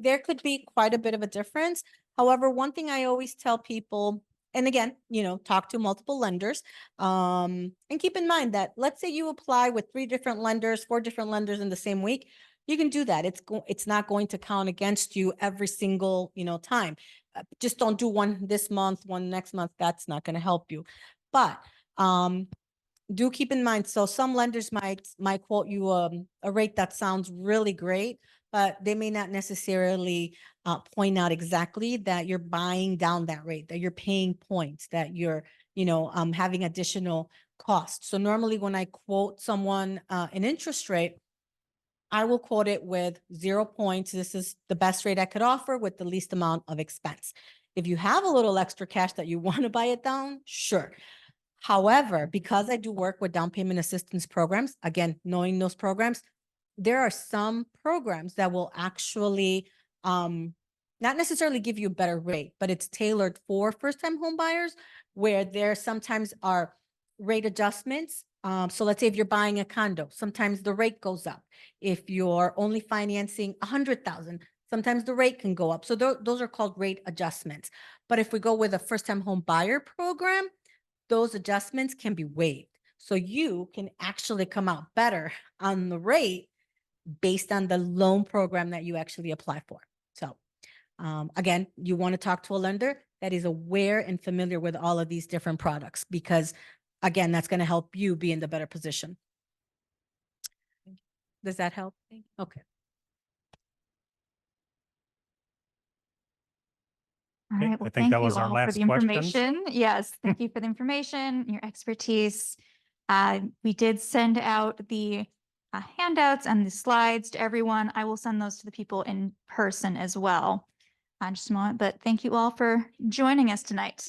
There could be quite a bit of a difference. However, one thing I always tell people, and again, talk to multiple lenders, and keep in mind that let's say you apply with 3 different lenders, 4 different lenders in the same week, you can do that. It's not going to count against you every single, time. Just don't do one this month, one next month. That's not going to help you. But, do keep in mind, so some lenders might quote you a rate that sounds really great, but they may not necessarily point out exactly that you're buying down that rate, that you're paying points, that you're, having additional costs. So normally when I quote someone an interest rate, I will quote it with 0 points. This is the best rate I could offer with the least amount of expense. If you have a little extra cash that you want to buy it down, sure. However, because I do work with down payment assistance programs, again, knowing those programs, there are some programs that will actually not necessarily give you a better rate, but it's tailored for first-time home buyers where there sometimes are rate adjustments. So let's say if you're buying a condo, sometimes the rate goes up. If you're only financing 100,000, sometimes the rate can go up. So those are called rate adjustments. But if we go with a first-time home buyer program, those adjustments can be waived. So you can actually come out better on the rate based on the loan program that you actually apply for. So again, you want to talk to a lender that is aware and familiar with all of these different products, because again, that's going to help you be in the better position. Does that help? Okay. All Okay, right, I well, think thank that you was our all for last the questions. information. Yes, thank you for the information, your expertise. We did send out the handouts and the slides to everyone. I will send those to the people in person as well. Just a moment, but thank you all for joining us tonight.